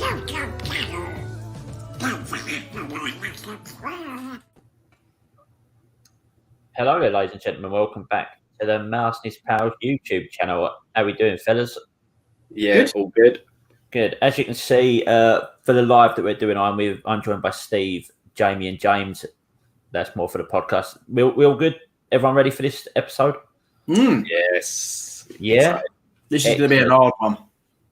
Hello there, ladies and gentlemen. Welcome back to the Mouse and His Pals YouTube channel. How are we doing, fellas? Yeah, good. All good. Good. As you can see, for the live that we're doing, I'm joined by Steve, Jamie, and James. That's more for the podcast. We all good? Everyone ready for this episode? Yes. Yeah. This is going to be an hard one.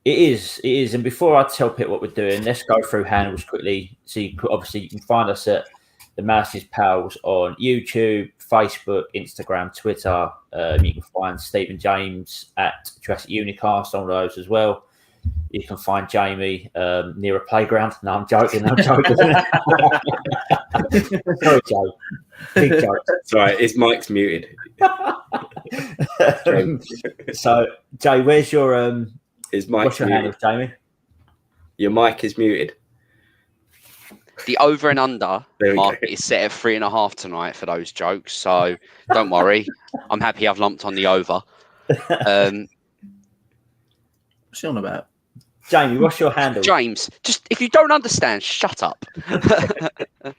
It is. And before I tell Pete what we're doing, let's go through handles quickly. So you can find us at the Mouse and His Pals on YouTube, Facebook, Instagram, Twitter. You can find Steve and James at Jurassic Unicast on those as well. You can find Jamie near a playground. No, I'm joking. Sorry, Joe. Big joke. Sorry, his mic's muted. So, Jay, where's your his mic? What's your handle, Jamie? Your mic is muted. The over and under market is set at 3.5 tonight for those jokes. So don't worry. I'm happy I've lumped on the over. What's he on about? Jamie, what's your handle? James, just if you don't understand, shut up. I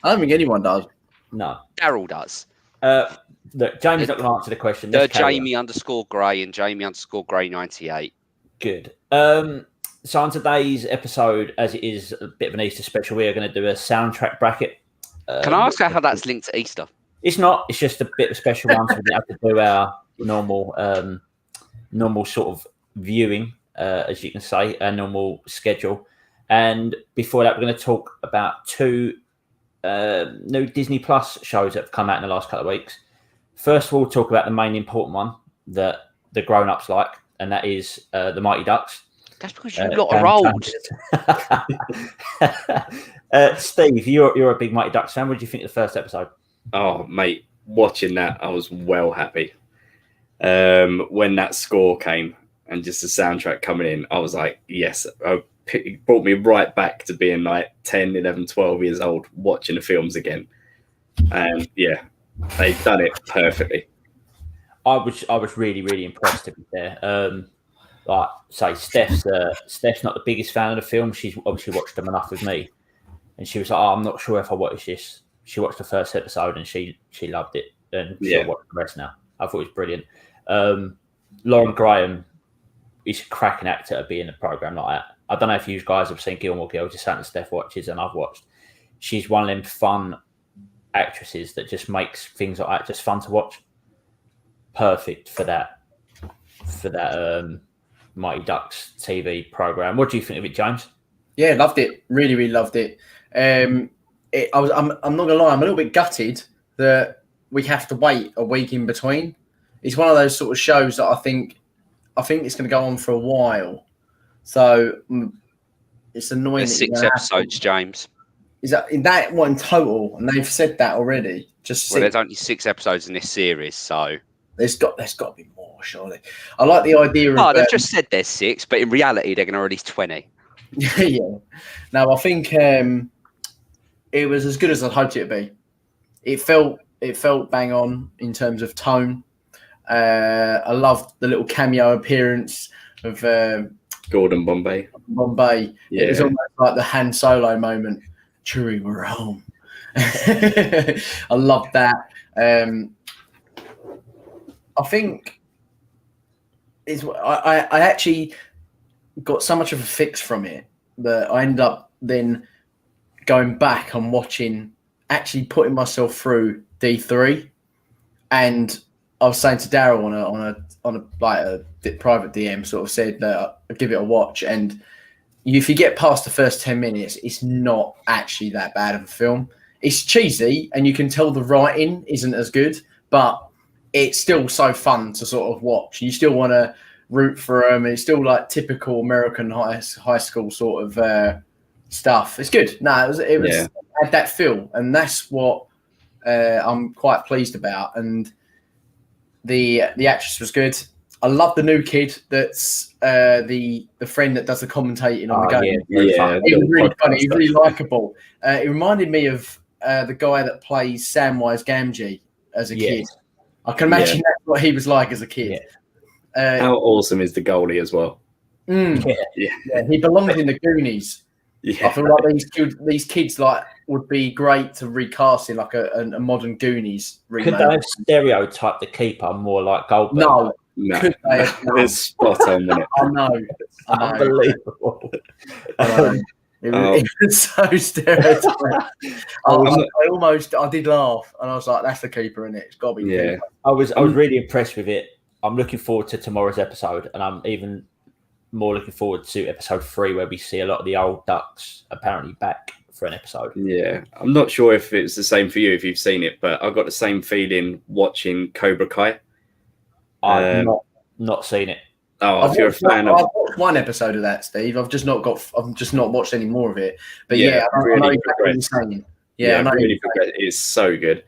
don't think anyone does. No. Daryl does. Look, Jamie's not going to answer the question. Jamie_Gray and Jamie_Gray 98. Good. So on today's episode, as it is a bit of an Easter special, we are going to do a soundtrack bracket. Can I ask how that's linked to Easter? It's not. It's just a bit of a special one. So we have to do our normal sort of viewing, as you can say, a normal schedule. And before that, we're going to talk about 2 new Disney Plus shows that have come out in the last couple of weeks. First of all, we'll talk about the main important one that the grown-ups like, and that is the Mighty Ducks. That's because you lot are old. Steve, you're a big Mighty Ducks fan. What did you think of the first episode? Oh, mate, watching that, I was well happy. When that score came and just the soundtrack coming in, I was like, yes. It brought me right back to being like 10, 11, 12 years old, watching the films again. And yeah, they've done it perfectly. I was really, really impressed to be there. Like say, Steph's not the biggest fan of the film. She's obviously watched them enough with me, and she was like, I'm not sure if I watch this. She watched the first episode and she loved it, and she'll watch the rest now. I thought it was brilliant. Lauren Graham is a cracking actor to be in a program like that. I don't know if you guys have seen Gilmore Girls. It's something Steph watches and I've watched. She's one of them fun actresses that just makes things like that just fun to watch. Perfect for that Mighty Ducks TV program. What do you think of it, James? Yeah, loved it. Really, really loved it. I'm not gonna lie, I'm a little bit gutted that we have to wait a week in between. It's one of those sort of shows that I think it's going to go on for a while. So it's annoying. There's 6 episodes, James. Is that one in total? And they've said that already. There's only 6 episodes in this series, so there's got to be more, surely. I like the idea of. Oh, they've just said there's 6, but in reality, they're going to release 20. Yeah. No, I think it was as good as I'd hoped it to be. It felt bang on in terms of tone. I loved the little cameo appearance of Gordon Bombay. Yeah. It was almost like the Han Solo moment. Chewie, we're home. I loved that. I think I actually got so much of a fix from it that I ended up then going back and watching, actually putting myself through D3, and I was saying to Daryl on a private DM, sort of said that I'd give it a watch, and if you get past the first 10 minutes, it's not actually that bad of a film. It's cheesy, and you can tell the writing isn't as good, but it's still so fun to sort of watch. You still want to root for them. It's still like typical American high school sort of stuff. It's good. No, it was had that feel, and that's what I'm quite pleased about. And the actress was good. I love the new kid that's the friend that does the commentating on the game. Yeah, he was really funny. He's really likable. It reminded me of the guy that plays Samwise Gamgee as a kid. I can imagine that's what he was like as a kid. How awesome is the goalie as well? Yeah, he belongs in the Goonies. Yeah. I feel like these kids like would be great to recast in like a modern Goonies remake. Could they have stereotyped the keeper more like Goldberg? No, Could they have? it's spot on, isn't it? I know. Unbelievable. It was so stereotypical. I did laugh, and I was like, "That's the keeper, isn't it? It's got to be." The keeper. I was really impressed with it. I'm looking forward to tomorrow's episode, and I'm even more looking forward to episode 3, where we see a lot of the old Ducks apparently back for an episode. Yeah, I'm not sure if it's the same for you if you've seen it, but I got the same feeling watching Cobra Kai. I've not seen it. Oh, if you're a fan of, I've watched one episode of that, Steve. I've just not watched any more of it. But Yeah, I really know exactly what you're saying. Yeah, I know really progressed. It's so good.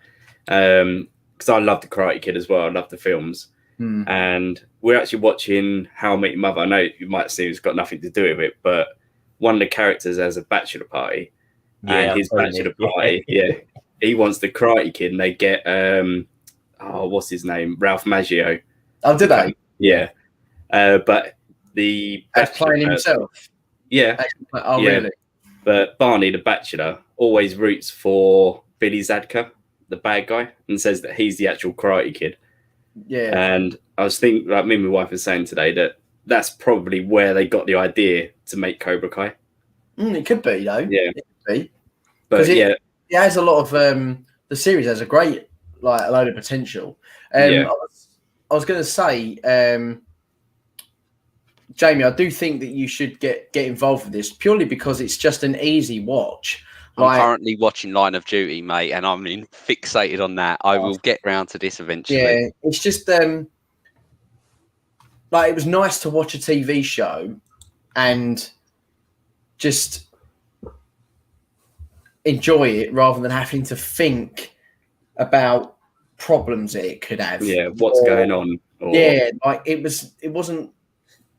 Because I love the Karate Kid as well. I love the films. And we're actually watching How I Met Your Mother. I know you might see it's got nothing to do with it, but one of the characters has a bachelor party, and his bachelor party, he wants the Karate Kid, and they get what's his name, Ralph Macchio. Oh, did they? Yeah, but the playing himself. Yeah. Oh, really? But Barney, the bachelor, always roots for Billy Zadka, the bad guy, and says that he's the actual Karate Kid. Yeah. And I was thinking, like me and my wife were saying today, that that's probably where they got the idea to make Cobra Kai. It could be, though. Yeah. It could be. But it has a lot of the series has a great a load of potential. I was going to say, Jamie, I do think that you should get involved with this purely because it's just an easy watch. I'm currently watching Line of Duty, mate, and I'm fixated on that. I will get round to this eventually. Yeah, it's just it was nice to watch a TV show and just enjoy it rather than having to think about problems it could have. Yeah, what's going on? It wasn't.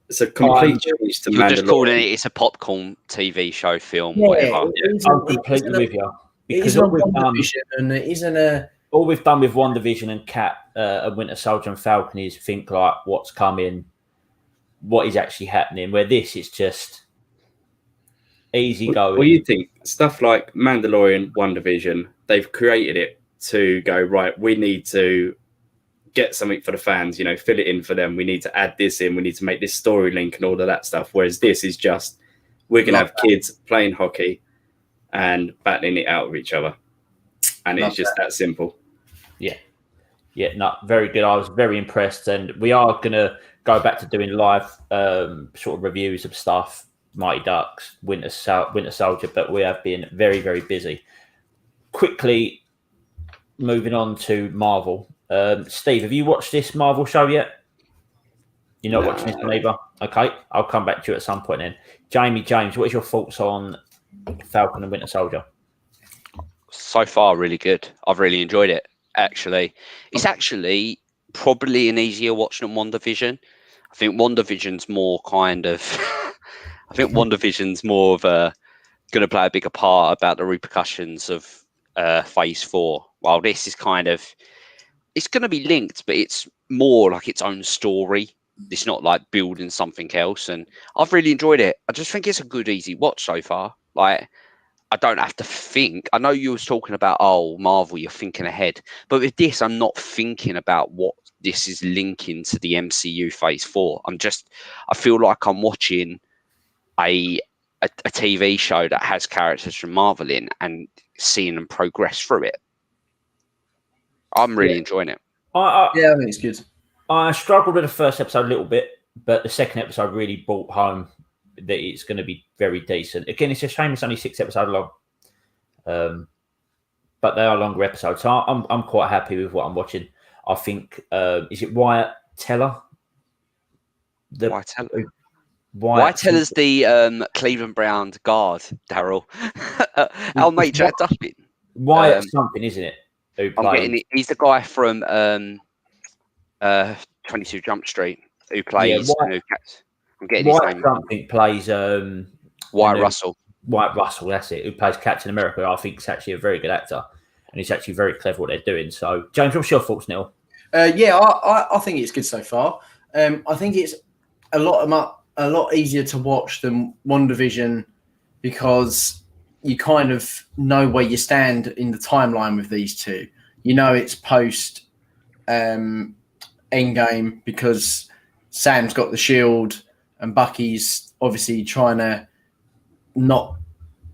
It's a complete change to Mandalorian. You're just calling it. It's a popcorn TV show, film, whatever. I'm completely with you. Because all we've done with WandaVision and Cap and Winter Soldier and Falcon is think like what's coming, what is actually happening. Where this is just easy going. Well, you think stuff like Mandalorian, WandaVision, they've created it to go right. We need to get something for the fans, fill it in for them. We need to add this in. We need to make this story link and all of that stuff. Whereas this is just, we're going to have kids playing hockey and battling it out with each otof. And it's just that simple. Yeah. Yeah, no, very good. I was very impressed. And we are going to go back to doing live sort of reviews of stuff, Mighty Ducks, Winter Soldier, but we have been very, very busy. Quickly moving on to Marvel. Steve, have you watched this Marvel show yet? You're not watching this one either? Okay, I'll come back to you at some point then. James, what is your thoughts on Falcon and Winter Soldier? So far, really good. I've really enjoyed it, actually. It's actually probably an easier watch than WandaVision. I think WandaVision's more kind of... I think WandaVision's more of going to play a bigger part about the repercussions of Phase 4, while this is kind of... It's going to be linked, but it's more like its own story. It's not like building something else. And I've really enjoyed it. I just think it's a good, easy watch so far. Like, I don't have to think. I know you was talking about, Marvel, you're thinking ahead. But with this, I'm not thinking about what this is linking to the MCU Phase 4. I feel like I'm watching a TV show that has characters from Marvel in and seeing them progress through it. I'm really enjoying it. I think it's good. I struggled with the first episode a little bit, but the second episode really brought home that it's going to be very decent. Again, it's a shame it's only 6 episodes long, but they are longer episodes. So I'm quite happy with what I'm watching. I think is it Wyatt Teller? Wyatt Teller's the Cleveland Brown guard, Daryl. Our mate Jack Duffin. Wyatt something, isn't it? He's the guy from 22 Jump Street who plays. I'm getting his name. Something plays Wyatt Russell. Wyatt Russell, that's it. Who plays Captain America? I think is actually a very good actor, and he's actually very clever what they're doing. So, James, what's your thoughts, Neil? I think it's good so far. I think it's a lot easier to watch than WandaVision because you kind of know where you stand in the timeline with these two. You know it's post Endgame because Sam's got the shield and Bucky's obviously trying to not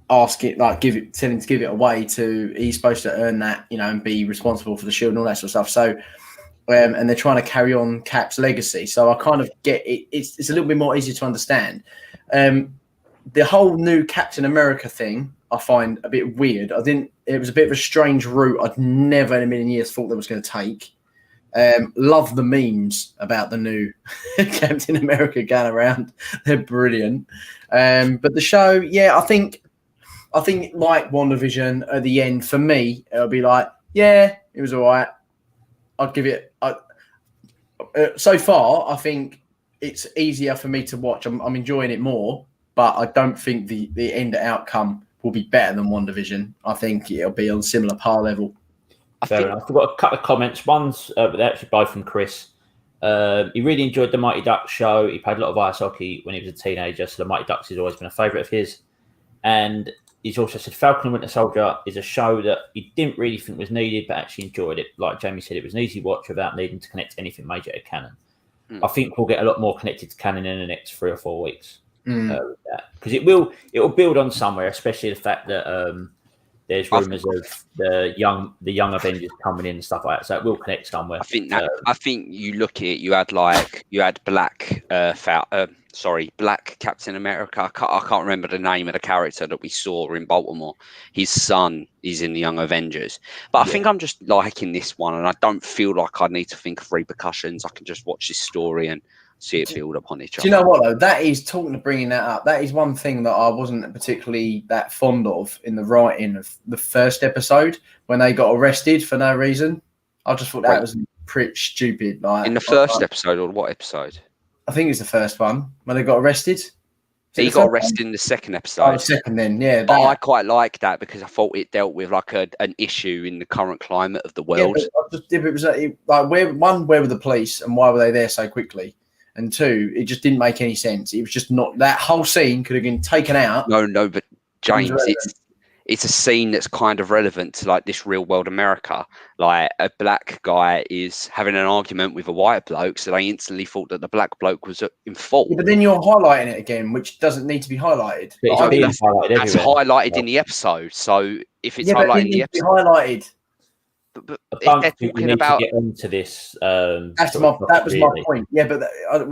ask it, like tell him to give it away he's supposed to earn that, and be responsible for the shield and all that sort of stuff. So, and they're trying to carry on Cap's legacy. So I kind of get it. It's a little bit more easy to understand. The whole new Captain America thing, I find a bit weird. It was a bit of a strange route I'd never in a million years thought they was going to take. Love the memes about the new Captain America going around. They're brilliant. But the show, yeah, I think like WandaVision at the end, for me, it'll be like, yeah, it was all right. I'd give it. So far, I think it's easier for me to watch. I'm enjoying it more, but I don't think the end outcome will be better than WandaVision. I think it'll be on similar par level. Fair enough. I've got a couple of comments. One's but they're actually both from Chris. He really enjoyed the Mighty Ducks show. He played a lot of ice hockey when he was a teenager, so the Mighty Ducks has always been a favourite of his. And he's also said Falcon and Winter Soldier is a show that he didn't really think was needed, but actually enjoyed it. Like Jamie said, it was an easy watch without needing to connect anything major to canon. I think we'll get a lot more connected to canon in the next 3 or 4 weeks. Because it will build on somewhere, especially the fact that there's rumours of the young Avengers coming in and stuff like that. So it will connect somewhere. I think you look at it. You had Black Captain America. I can't remember the name of the character that we saw in Baltimore. His son is in the Young Avengers. But I think I'm just liking this one, and I don't feel like I need to think of repercussions. I can just watch this story and see it build upon each other. Do you know what, though? That is, talking of bringing that up, that is one thing that I wasn't particularly that fond of in the writing of the first episode when they got arrested for no reason. I just thought that was pretty stupid. Like, in the first episode, or what episode? I think it was the first one when they got arrested. He got arrested in the second episode. Oh, the second then, yeah. But I quite like that because I thought it dealt with like an issue in the current climate of the world. Yeah, but it was like, where were the police and why were they there so quickly? And 2, it just didn't make any sense. It was just not, that whole scene could have been taken out. No, but James, it's a scene that's kind of relevant to like this real world America. Like a black guy is having an argument with a white bloke, so they instantly thought that the black bloke was in fault. Yeah, but then you're highlighting it again, which doesn't need to be highlighted. That's highlighted in the episode. So if it's highlighted in the episode, highlighted. But if they're talking about to get onto this, that was my point. Yeah, but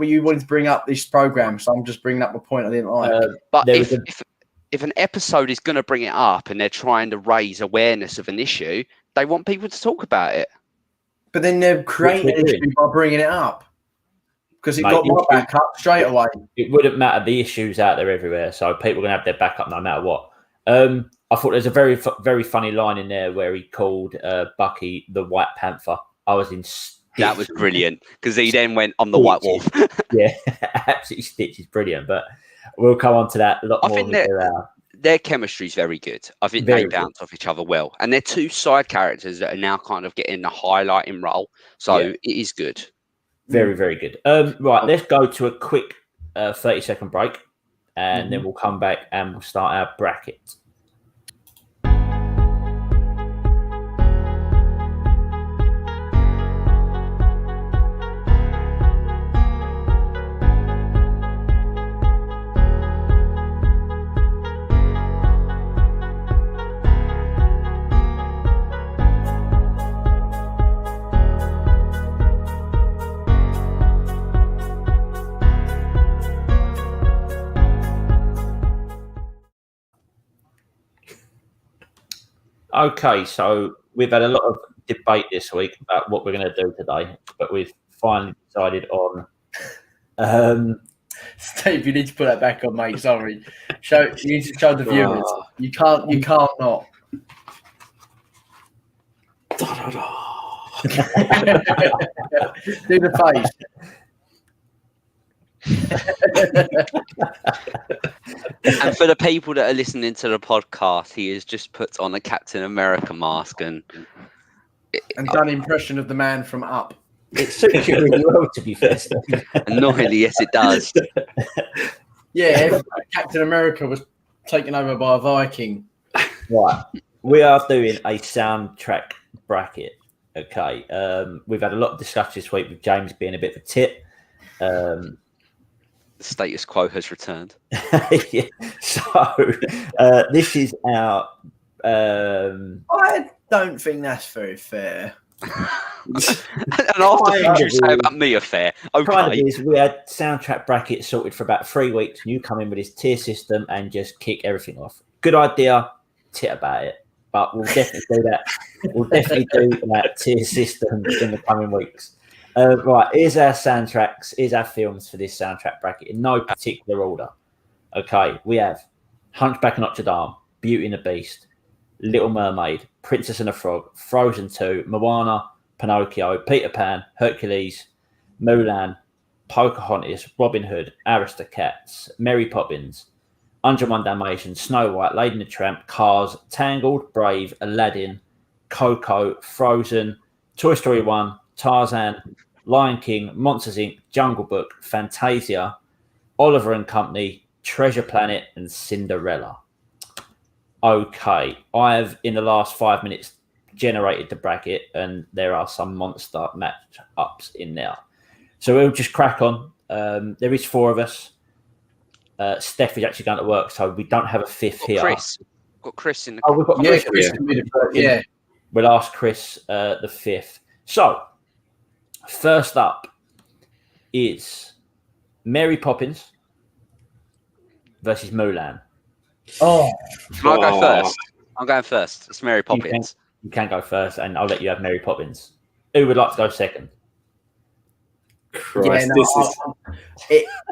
you wanted to bring up this program, so I'm just bringing up a point I didn't like. But if an episode is going to bring it up and they're trying to raise awareness of an issue, they want people to talk about it. But then they're creating an issue by bringing it up because it got my back up straight away. It wouldn't matter. The issue's out there everywhere, so people are going to have their backup no matter what. I thought there's a very, very funny line in there where he called Bucky the White Panther. I was in stitches. That was brilliant because he then went, "I'm the White Wolf." Yeah, absolutely stitches, brilliant. But we'll come on to that a lot more. I think their chemistry is very good. I think they bounce off each other well, and they're 2 side characters that are now kind of getting the highlighting role. So it is good. Very, very good. Right, let's go to a quick 30-second break, and then we'll come back and we'll start our bracket. Okay, so we've had a lot of debate this week about what we're going to do today, but we've finally decided on. Steve, you need to put that back on, mate. Sorry, you need to show the viewers. You can't not. Do the face. And for the people that are listening to the podcast, he has just put on a Captain America mask and done an impression of the man from Up. It suits you really well, to be fair. Annoyingly, yes, it does. Yeah, Captain America was taken over by a Viking. Right. We are doing a soundtrack bracket. Okay. We've had a lot of discussion this week with James being a bit of a tit. The status quo has returned. Yeah. So this is our. I don't think that's very fair. And after things you say about me are fair. Kind of Okay. is. We had soundtrack brackets sorted for about 3 weeks, and you come in with this tier system and just kick everything off. Good idea. Tit about it, but we'll definitely do that. We'll definitely do that tier system in the coming weeks. Right, here's our soundtracks. Here's our films for this soundtrack bracket in no particular order. Okay, we have Hunchback of Notre Dame, Beauty and the Beast, Little Mermaid, Princess and the Frog, Frozen 2, Moana, Pinocchio, Peter Pan, Hercules, Mulan, Pocahontas, Robin Hood, Aristocats, Mary Poppins, 101 Dalmatians, Snow White, Lady and the Tramp, Cars, Tangled, Brave, Aladdin, Coco, Frozen, Toy Story 1, Tarzan, Lion King, Monsters Inc., Jungle Book, Fantasia, Oliver and Company, Treasure Planet, and Cinderella. Okay, I have in the last 5 minutes generated the bracket, and there are some monster match-ups in there. So we'll just crack on. There is 4 of us. Steph is actually going to work, so we don't have a fifth here. Got Chris in the. Oh, we've got Yeah, Chris. yeah. We'll ask Chris the 5th. So, first up is Mary Poppins versus Mulan. Oh, Can I go first? I'm going first. It's Mary Poppins. You can go first, and I'll let you have Mary Poppins. Who would like to go second? Christ,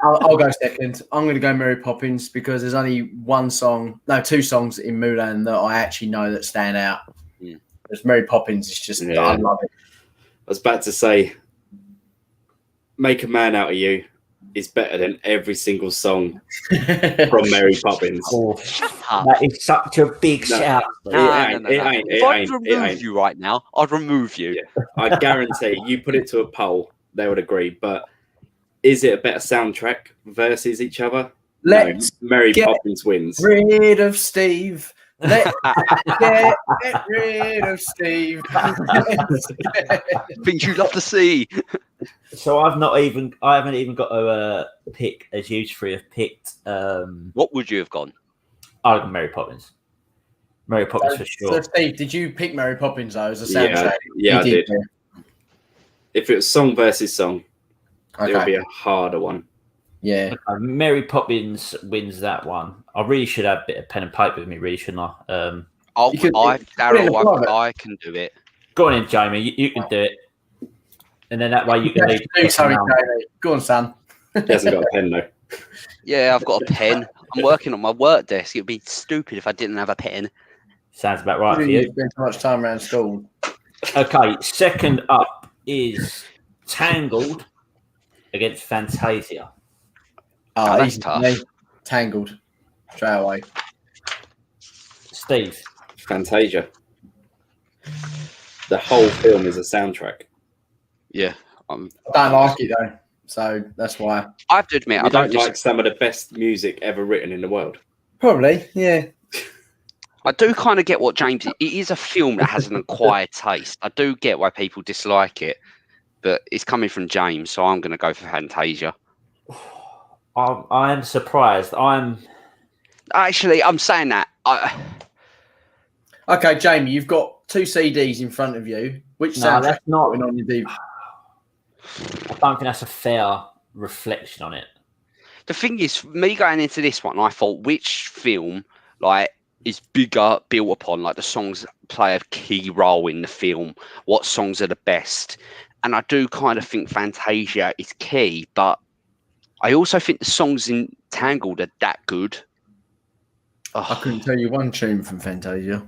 I'll go second. I'm going to go Mary Poppins because there's only 2 songs in Mulan that I actually know that stand out. Mm. There's Mary Poppins. It's just, Yeah. I love it. I was about to say, Make a Man Out of You is better than every single song from Mary Poppins. Oh, Shut up. that is such a big No. shout. It ain't. If I'd remove you right now, I'd remove you. Yeah. I guarantee you put it to a poll, they would agree. But is it a better soundtrack versus each other? Let's no, Mary get Poppins wins. rid of Steve. Let's get rid of Steve. Things you'd love to see. So I haven't even got to pick as you 3 have picked. What would you have gone? I like Mary Poppins. Mary Poppins for sure. So Steve, did you pick Mary Poppins though as a soundtrack? Yeah, I did. Yeah. If it was song versus song, it would Okay. be a harder one. Yeah. Mary Poppins wins that one. I really should have a bit of pen and paper with me, really, shouldn't I? I put it in the private. I can do it. Go on in, Jamie. You can do it. And then that way you can leave. Sorry, Jamie. Go on, Sam. He hasn't got a pen though. Yeah, I've got a pen. I'm working on my work desk. It'd be stupid if I didn't have a pen. Sounds about right for You you. spend too much time around school. Okay, second up is Tangled against Fantasia. Oh, that's easy for tough. me. Tangled. Straight away. Steve. Fantasia. The whole film is a soundtrack. Yeah. I don't like it though, so that's why. I have to admit, I I don't like some of the best music ever written in the world. Probably, yeah. I do kind of get what James. It is a film that has an acquired taste. I do get why people dislike it, but it's coming from James, so I'm going to go for Fantasia. I am surprised. I'm saying that. Okay, Jamie, you've got 2 CDs in front of you. Which No, soundtrack that's not- going on your DVD? I don't think that's a fair reflection on it. The thing is, me going into this one, I thought which film is bigger built upon, the songs play a key role in the film. What songs are the best? And I do kind of think Fantasia is key, but I also think the songs in Tangled are that good. I couldn't tell you one tune from Fantasia.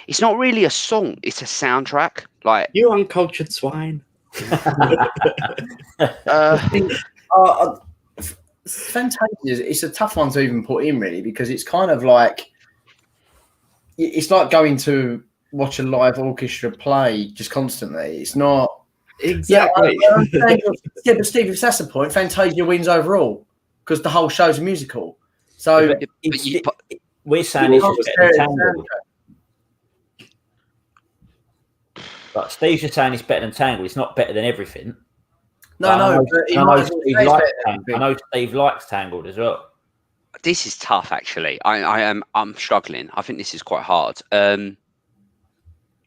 It's not really a song; it's a soundtrack. You uncultured swine. Fantasia, it's a tough one to even put in, really, because it's kind of like it's like going to watch a live orchestra play just constantly. It's not Exactly. Yeah, but Steve, if that's the point, Fantasia wins overall because the whole show's a musical. So But we're saying it's just better than Tangled. But Steve's just saying it's better than Tangled. It's not better than everything. No, but he might as well say it's better than everything. I know Steve likes Tangled as well. this is tough, actually. I'm struggling. I think this is quite hard.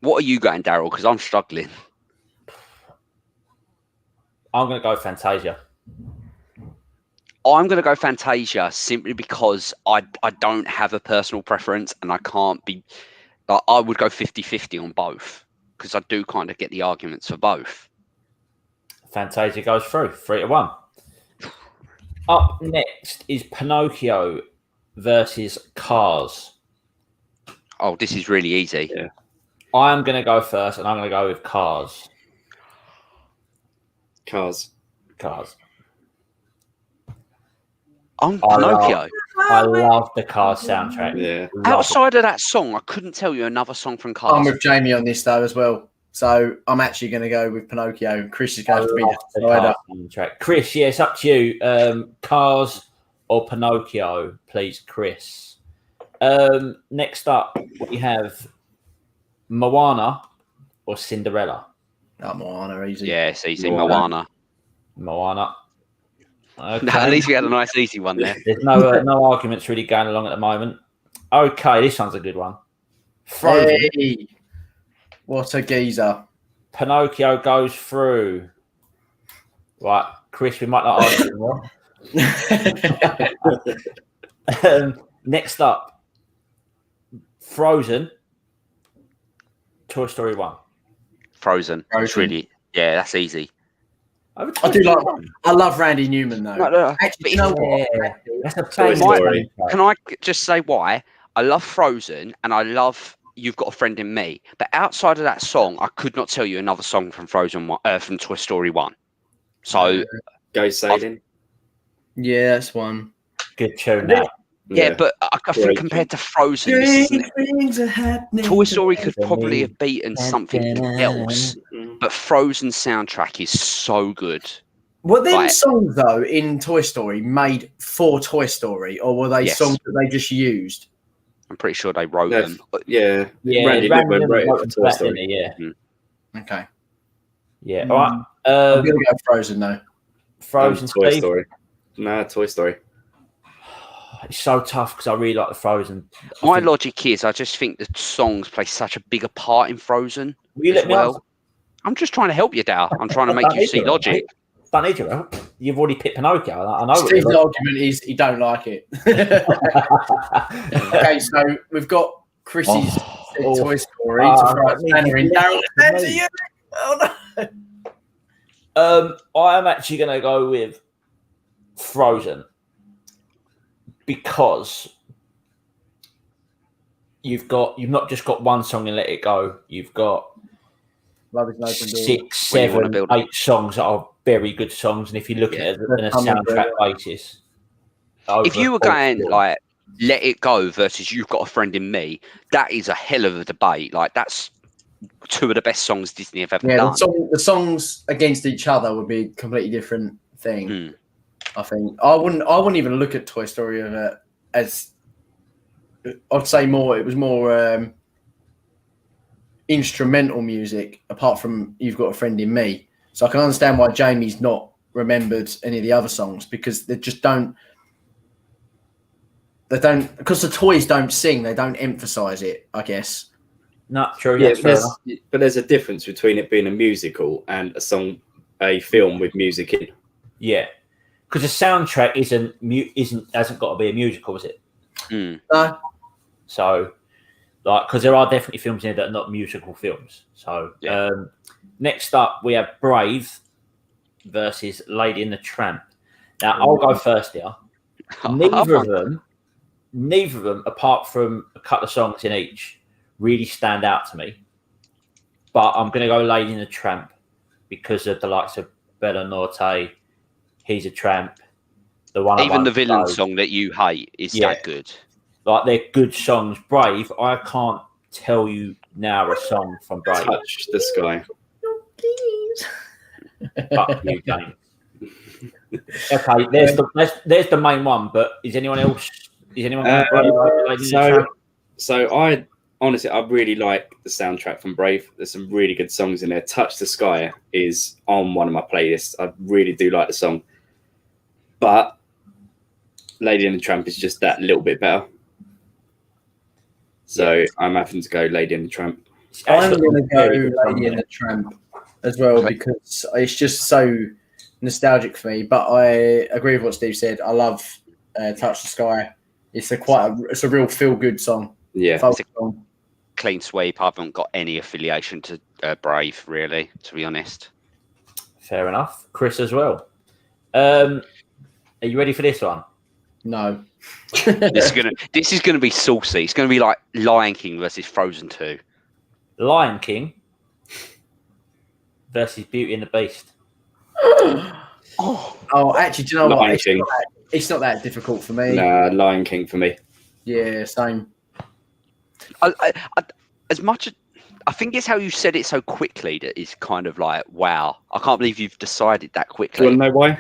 What are you going, Daryl? Because I'm struggling. I'm going to go Fantasia. I'm going to go Fantasia simply because I don't have a personal preference, and I can't be. I would go 50-50 on both because I do kind of get the arguments for both. Fantasia goes through 3-1. Up next is Pinocchio versus Cars. Oh, this is really easy. Yeah. I'm going to go first, and I'm going to go with Cars. Cars. I'm Pinocchio. I love the Cars soundtrack. Yeah. Outside of that song, I couldn't tell you another song from Cars. I'm with Jamie on this though as well. So I'm actually going to go with Pinocchio. Chris is going to be the Cars soundtrack. Chris, yeah, it's up to you. Cars or Pinocchio, please, Chris. Next up, we have Moana or Cinderella. Oh, Moana, easy. Yeah, it's easy. Moana. Moana. Okay. No, at least we had a nice easy one there. There's no arguments really going along at the moment. Okay, this one's a good one. Frozen. Hey, what a geezer. Pinocchio goes through. Right, Chris, we might not argue anymore. Next up, Frozen. Toy Story 1. Frozen. It's really, yeah, that's easy. I do like. I love Randy Newman though. No, Actually, you know what? That's a Toy Story. Can I just say why? I love Frozen and I love You've Got a Friend in Me. But outside of that song, I could not tell you another song from from Toy Story 1. So Go Sailing. Yeah, that's one. good tune now. yeah, but I think compared to Frozen, Things are happening. Toy Story could probably have beaten something else. But Frozen soundtrack is so good. Were them Like- songs though in Toy Story made for Toy Story, or were they Yes. songs that they just used? I'm pretty sure they wrote No, them. Yeah. Yeah, Randy Newman wrote it for Toy that, Story. didn't he? Yeah. Okay. Yeah. Mm. All I'm right. gonna go Frozen though. Frozen Toy Steve. Story. No, Toy Story. It's so tough because I really like the Frozen. My logic is I just think the songs play such a bigger part in Frozen Will you as let me well. answer? I'm just trying to help you, Dal. I'm trying to make you see logic. Don't need your help. You've already picked Pinocchio. I know. Steve's argument is he don't like it. Okay, so we've got Chrissy's Toy Story to throw a spanner in. Darryl, it's to you. Oh no. I am actually going to go with Frozen because you've not just got one song and Let It Go. You've got Love is an open door. 6, When you wanna 7, build 8 songs that are very good songs, and if you look at it on a soundtrack basis, If you were over going all- like Let It Go versus You've Got a Friend in Me, that is a hell of a debate. Like that's two of the best songs Disney have ever Yeah, done. the songs against each other would be a completely different thing. Mm. I think I wouldn't even look at Toy Story as I'd say more. It was more instrumental music, apart from You've Got a Friend in Me. So I can understand why Jamie's not remembered any of the other songs because they just don't. They don't because the toys don't sing. They don't emphasize it. I guess. Not true. Yeah, Yes, fair enough. but there's a difference between it being a musical and a film with music in. Yeah, because the soundtrack hasn't got to be a musical, is it? Mm. No. So, like, because there are definitely films in there that are not musical films. So, Yeah. Next up we have Brave versus Lady and the Tramp. Now I'll go first here. Neither of them, apart from a couple of songs in each, really stand out to me. But I'm going to go Lady and the Tramp because of the likes of Bella Norte, He's a Tramp, the one. Even the villain song that you hate is that good. Like they're good songs. Brave, I can't tell you now a song from Brave. Touch the Sky. Fuck you, James. Okay, there's the main one. But is anyone else Is anyone going Brave over Lady and the Tramp? So I honestly, I really like the soundtrack from Brave. There's some really good songs in there. Touch the Sky is on one of my playlists. I really do like the song. But Lady and the Tramp is just that little bit better. So I'm having to go Lady and the Tramp. I'm going to go Lady and the Tramp as well because it's just so nostalgic for me. But I agree with what Steve said. I love Touch the Sky. It's a real feel good song. Yeah, it's a clean sweep. I haven't got any affiliation to Brave, really, to be honest. Fair enough. Chris as well. Are you ready for this one? No. This is gonna be saucy. It's gonna be like Lion King versus Frozen 2. Lion King versus Beauty and the Beast. Actually, do you know what? It's not that difficult for me. Nah, Lion King for me. Yeah, same. As much as I think it's how you said it so quickly that it's kind of like, wow, I can't believe you've decided that quickly. Do you want to know why?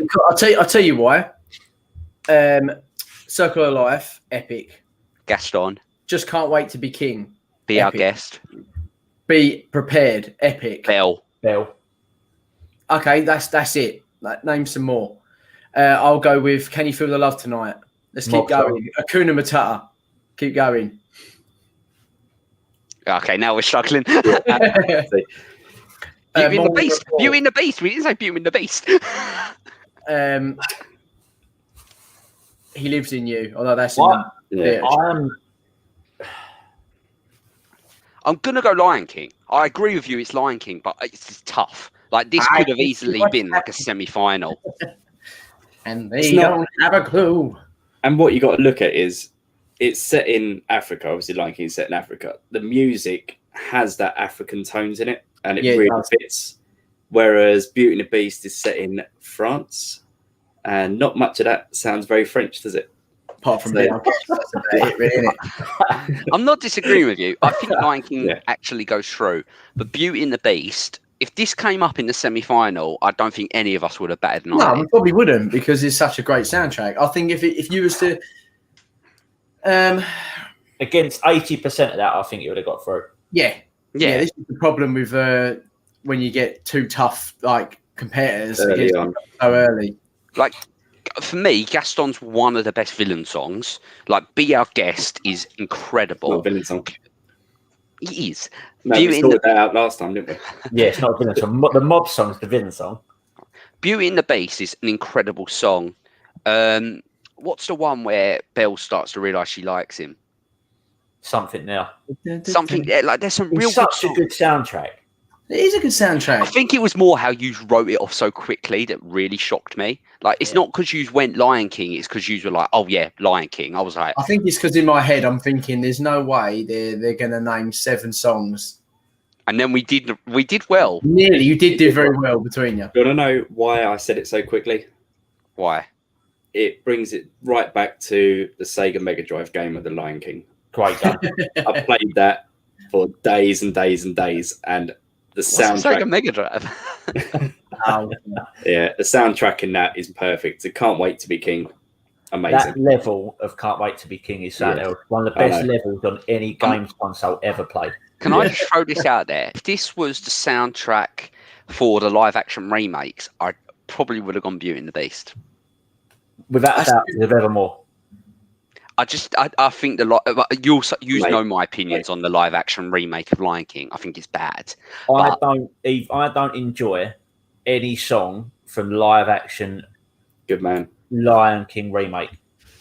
I'll tell you why. Circle of Life, epic. Gaston. Just can't wait to be king. Be epic. Our Guest. Be Prepared, epic. Bell. Okay, that's it. Name some more. I'll go with Can You Feel the Love Tonight? Let's keep going. Hakuna Matata. Keep going. Okay, now we're struggling. Beauty and the Beast. Beauty and the Beast. We didn't say Beauty and the Beast. He Lives in You. Although that's I'm gonna go Lion King. I agree with you. It's Lion King, but it's tough. Like this could have easily been like a semi-final. And they don't have a clue. And what you got to look at is it's set in Africa. Obviously, Lion King is set in Africa. The music has that African tones in it, and it really fits. Whereas Beauty and the Beast is set in France, and not much of that sounds very French, does it? Apart from that's about it, really, isn't it? I'm not disagreeing with you. I think Lion King actually goes through, but Beauty and the Beast. If this came up in the semi-final, I don't think any of us would have batted an eye. No, we probably wouldn't because it's such a great soundtrack. I think if you was to against 80% of that, I think you would have got through. Yeah. This is the problem with when you get too tough like competitors so early. Like for me, Gaston's one of the best villain songs. Like "Be Our Guest" is incredible. Not a villain song. It is. No, we sorted that out last time, didn't we? Yeah, it's not a villain song. The mob song's the villain song. Beauty and the Beast is an incredible song. What's the one where Belle starts to realise she likes him? Something now. Something like there's some real such a good soundtrack. It is a good soundtrack. I think it was more how you wrote it off so quickly that really shocked me. Like it's not because you went Lion King, it's because you were like, oh yeah, Lion King. I was like, I think it's because in my head I'm thinking there's no way they're gonna name 7 songs. And then we did well. Nearly, you did do very well between you. Do you want to know why I said it so quickly? Why? It brings it right back to the Sega Mega Drive game of the Lion King. Great game. I played that for days and days and days, and the soundtrack. Sega Mega Drive. Yeah, the soundtrack in that is perfect. I Can't Wait to Be King. Amazing. That level of Can't Wait to Be King is one of the best levels on any games console ever played. Can I just throw this out there? If this was the soundtrack for the live action remakes, I probably would have gone Beauty and the Beast. Without a doubt, there's evermore. I think you know my opinions on the live action remake of Lion King. I think it's bad. I don't enjoy any song from live action. Good man. Lion King remake.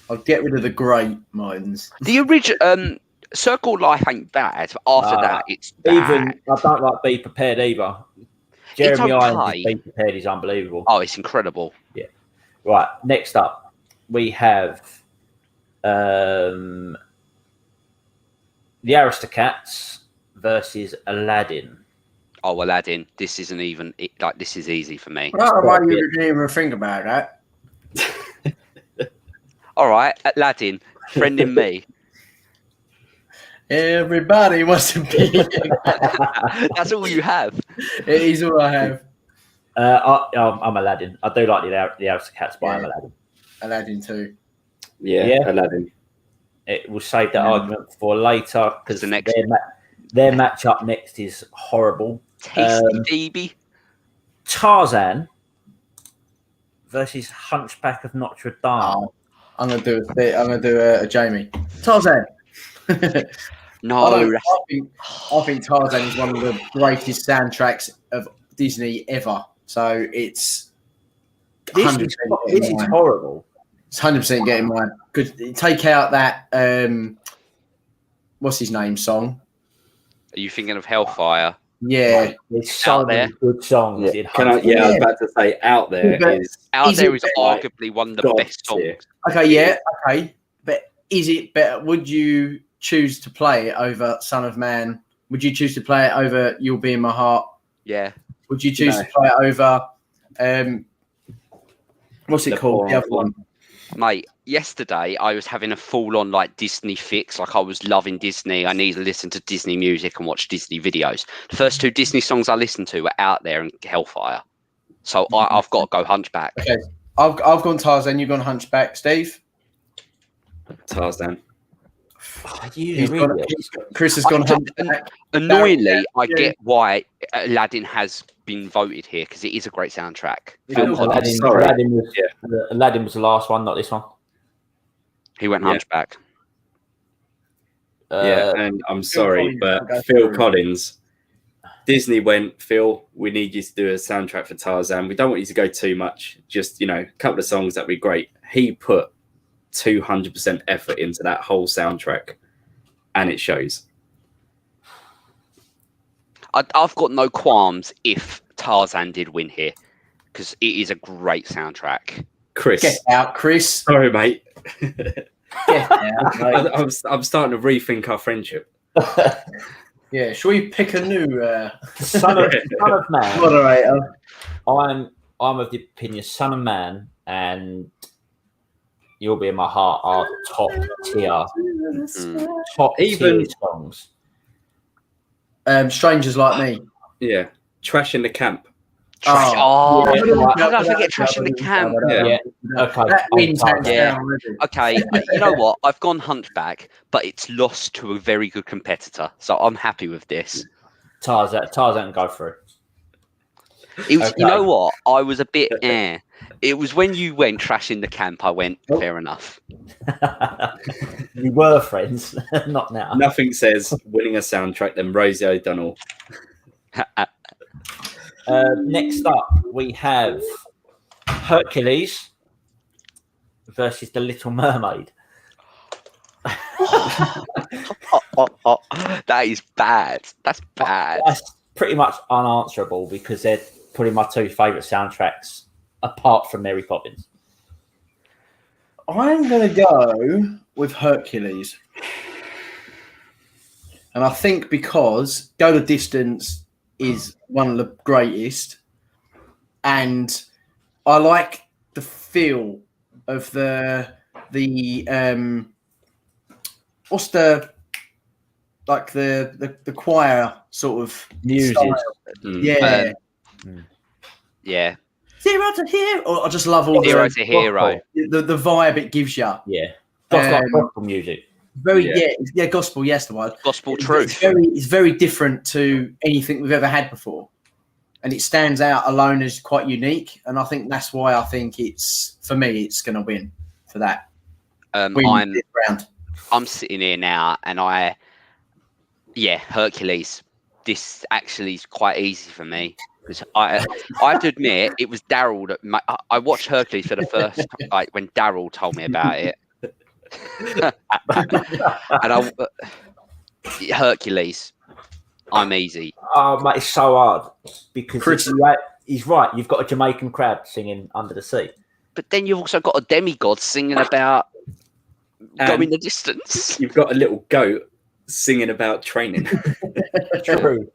I'll get rid of the great minds. The original Circle of Life ain't bad. But after that, it's bad. Even I don't like Be Prepared either. Jeremy Irons' Be Prepared is unbelievable. Oh, it's incredible. Yeah. Right. Next up, we have the Aristocats versus Aladdin. Oh, Aladdin. This isn't even like this is easy for me. I don't know why you didn't even think about that. All right, Aladdin, friend in me. Everybody wants to be. That's all you have. It is all I have. I'm Aladdin. I do like the Aristocats, but I'm Aladdin. Aladdin too. Yeah, Aladdin. We'll save that argument for later because The next- their match up next is horrible. Tasty DB. Tarzan versus Hunchback of Notre Dame. Oh, I'm gonna do a Jamie Tarzan. No, I think Tarzan is one of the greatest soundtracks of Disney ever. So it's 100% this is horrible. It's 100% getting mine. Could take out that what's his name song? are you thinking of Hellfire? Yeah, There's so Out many good songs. Yeah. In I was about to say, Out There But- is Out Is There it is arguably one of the God best songs. tier. okay, yeah, okay. But is it better? Would you choose to play it over Son of Man? Would you choose to play it over You'll Be in My Heart? Yeah. Would you choose No. to play it over what's it The called? The Poor other one. Mate, yesterday I was having a full-on like Disney fix. Like I was loving Disney. I need to listen to Disney music and watch Disney videos. The first two Disney songs I listened to were Out There and Hellfire. So I've got to go Hunchback. Okay, I've gone Tarzan. You've gone Hunchback. Steve, Tarzan. Chris has gone Hunchback. Annoyingly, I get why Aladdin has been voted here because it is a great soundtrack. Phil Collins, Aladdin was the last one, not this one. he went Yeah. Hunchback. And I'm sorry, Collins, but I'll go Phil through. Collins, Disney went, Phil, we need you to do a soundtrack for Tarzan. We don't want you to go too much. Just, a couple of songs, that'd be great. He put 200% effort into that whole soundtrack, and it shows. I've got no qualms if Tarzan did win here because it is a great soundtrack. Chris. Get out, Chris. Sorry, mate. Get out, mate. I'm starting to rethink our friendship. Yeah, shall we pick a new Son of Man. moderator? I'm of the opinion Son of Man and You'll Be in My Heart are top tier Even- songs. Strangers Like Me. Yeah. Trash in the Camp. Trash. Oh, Oh, yeah. how did I forget Trash in the Camp? Yeah. Okay. That wins hands Yeah. down already. Okay, you know what? I've gone Hunchback, but it's lost to a very good competitor, so I'm happy with this. Tarzan go through. It was, Okay. You know what? I was a bit It was when you went Trash in the Camp, I went, fair enough. We were friends, not now. Nothing says winning a soundtrack than Rosie O'Donnell. Next up, we have Hercules versus The Little Mermaid. That is bad. That's bad. That's pretty much unanswerable because they're probably my two favourite soundtracks apart from Mary Poppins. I'm going to go with Hercules. And I think because Go the Distance is one of the greatest. And I like the feel of the what's the choir sort of Music. style. Yeah. Yeah. Zero to Hero. Or I just love all Zero the to Hero. the vibe it gives you. Yeah. That's like Um, gospel music. Very Yeah. gospel. Yes, the word. Gospel It's truth. it's very different to anything we've ever had before, and it stands out alone as quite unique. And I think that's why I think it's for me it's going to win for that. Win this round. I'm sitting here now and Hercules. This actually is quite easy for me because I have to admit it was Daryl that I watched Hercules for the first time, like when Daryl told me about it. And Hercules, I'm easy. Oh, mate, it's so hard because Chris- he's right. You've got a Jamaican crab singing Under the Sea. But then you've also got a demigod singing about And going the distance. you've got a little goat singing about training. True.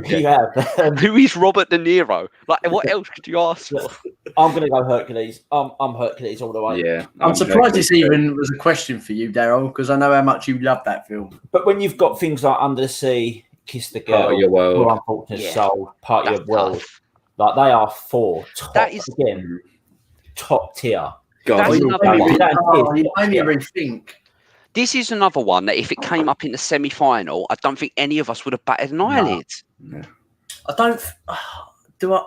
You have. Who is Robert De Niro? Like, what else could you ask for? I'm going to go Hercules. I'm Hercules all the way. Yeah. I'm surprised this even was a question for you, Daryl, because I know how much you love that film. But when you've got things like Under the Sea, Kiss the Girl, Part of Your World. Poor Unfortunate Yeah. Soul, Part of That's Your World, tough. like they are four top. That is- again top tier. God, That's you another made me, one. you made me rethink. This is another one that if it came up in the semi-final, I don't think any of us would have batted an eyelid. No. I don't. Do I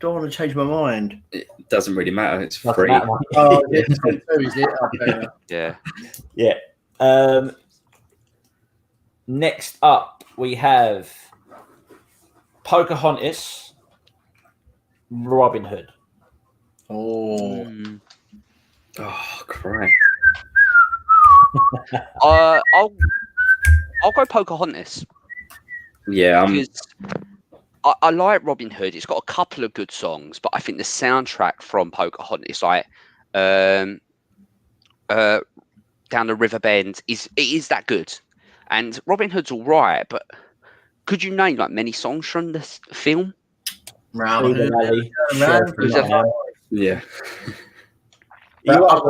want to change my mind? It doesn't really matter. It's Doesn't free. matter. Oh, it's top two, is it? Okay. Yeah. Yeah. Next up, we have Pocahontas, Robin Hood. Oh, Oh, Christ. I'll go Pocahontas. Yeah, Because I like Robin Hood. It's got a couple of good songs, but I think the soundtrack from Pocahontas, like Down the River Bend, is that good. And Robin Hood's all right, but could you name like many songs from the film? round. yeah. You know what?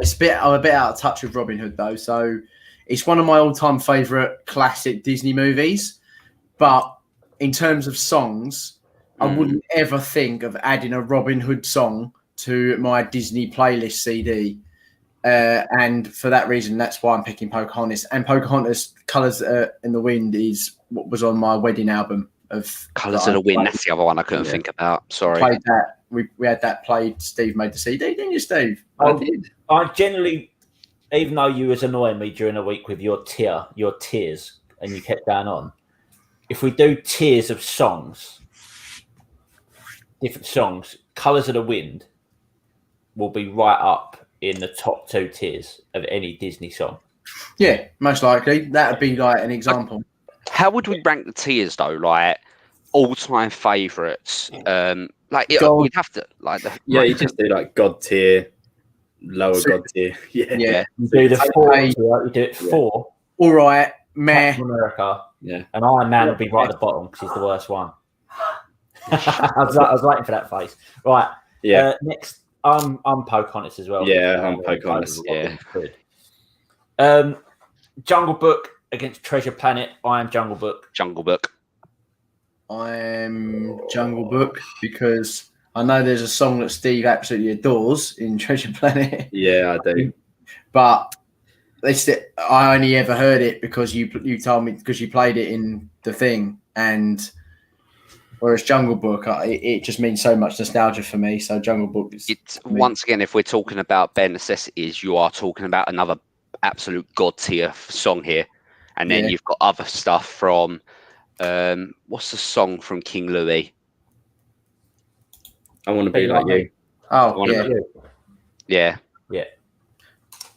I'm a bit out of touch with Robin Hood though. So it's one of my all-time favourite classic Disney movies. But in terms of songs, I wouldn't ever think of adding a Robin Hood song to my Disney playlist CD. And for that reason, that's why I'm picking Pocahontas. And Pocahontas, Colours in the Wind is what was on my wedding album of Colours of the Wind. That's the other one I couldn't think about. Sorry. Played that. We had that played. Steve made the CD, didn't you, Steve? I did. I generally, even though you was annoying me during the week with your tears, and you kept going on. If we do tiers of songs, different songs, Colours of the Wind will be right up in the top 2 tiers of any Disney song. Yeah, most likely. That would be like an example. How would we rank the tiers though? Like all-time favourites? Like we'd have to like the You just do like God tier, lower God tier. Yeah. You do the 4 tier, you do it 4. All right, meh. Captain America. Yeah. And Iron Man will be right at the bottom because he's the worst one. I was waiting for that face. Right. Yeah. Next, I'm Pocahontas as well. Yeah, I'm Pocahontas. Yeah. Jungle Book against Treasure Planet. I am Jungle Book. Jungle Book. I'm Jungle Book because I know there's a song that Steve absolutely adores in Treasure Planet. Yeah, I do. But I only ever heard it because you told me because you played it in the thing, and whereas Jungle Book, it just means so much nostalgia for me. So Jungle Book is. It's once again, if we're talking about bare necessities, you are talking about another absolute god tier song here, and then you've got other stuff from. What's the song from King Louis? I want to be like you. Oh, Yeah.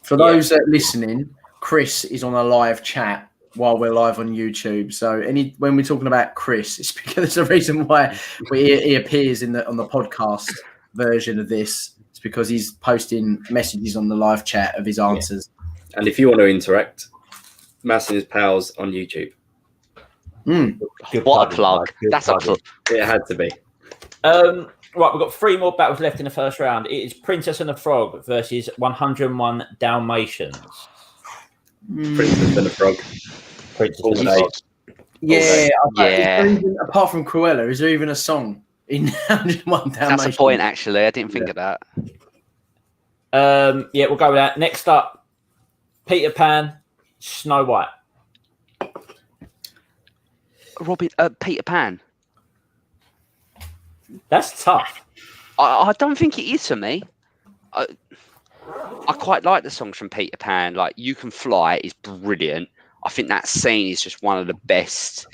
For those that are listening, Chris is on a live chat while we're live on YouTube. So when we're talking about Chris, it's because there's a reason why he appears on the podcast version of this. It's because he's posting messages on the live chat of his answers. Yeah. And if you want to interact, Mass and his pals on YouTube. What a plug. That's a plug. It had to be. Right, we've got 3 more battles left in the first round. It is Princess and the Frog versus 101 Dalmatians. Princess and the Frog. Princess and the Frog. Yeah. Apart from Cruella, is there even a song in 101 Dalmatians? That's a point, actually. I didn't think of that. Yeah, we'll go with that. Next up, Peter Pan, Snow White. Peter Pan. That's tough. I don't think it is for me. I quite like the songs from Peter Pan. Like You Can Fly is brilliant. I think that scene is just one of the best.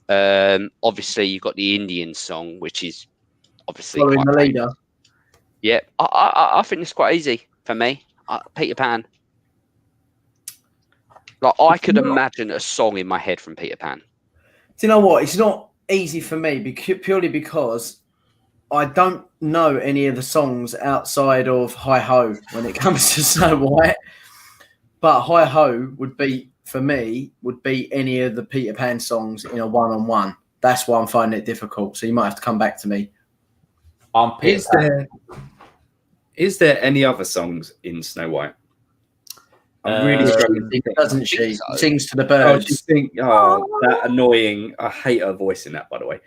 Obviously, you've got the Indian song, which is obviously Following the leader. Yeah, I think it's quite easy for me. Peter Pan. Like I could imagine a song in my head from Peter Pan. Do you know what? It's not easy for me purely because I don't know any of the songs outside of Hi Ho when it comes to Snow White. But Hi Ho would be any of the Peter Pan songs in a one-on-one. That's why I'm finding it difficult. So you might have to come back to me. Is there any other songs in Snow White? I'm really struggling. Doesn't she? So. Sings to the birds. That annoying. I hate her voice in that, by the way.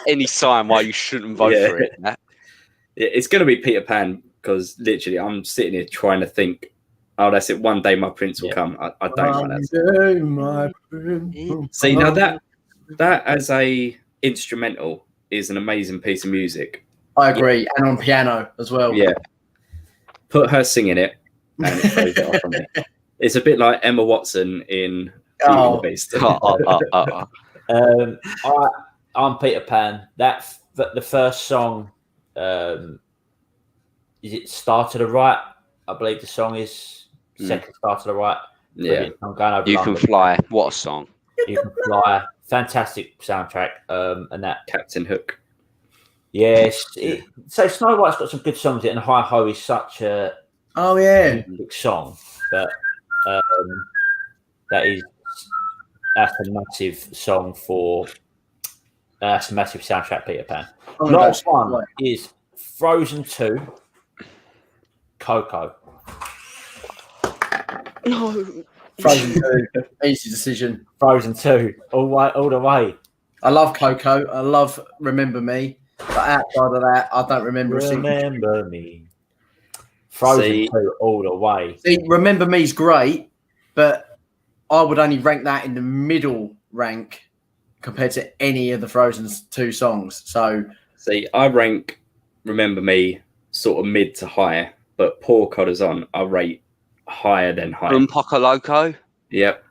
Any sign why you shouldn't vote for it. It's going to be Peter Pan because literally I'm sitting here trying to think Oh, that's it. One day my prince will Yeah. come. I don't like that. See, now that as a instrumental is an amazing piece of music. I agree, and on piano as well. Yeah. Put her singing it, and it throws it off from me. It's a bit like Emma Watson in Beauty and the Beast. I'm Peter Pan. The first song, is it Star to the Right? I believe the song is Second Star to the Right. Yeah. I'm going over You London. Can Fly. What a song. You Can Fly. Fantastic soundtrack. And that. Captain Hook. Yes. So Snow White's got some good songs in it, and Hi Ho is such a big song. But that's a massive song for that's a massive soundtrack, Peter Pan. Last one is Frozen 2, Coco. No. Frozen 2, easy decision. Frozen 2, all the way. I love Coco. I love Remember Me. But outside of that, I don't remember a single. Remember Me. Frozen 2 all the way. See, Remember Me's great, but I would only rank that in the middle rank compared to any of the Frozen 2 songs. So, see, I rank Remember Me sort of mid to high, but Poor Corazon I rate higher than high. Un Poco Loco. Yep.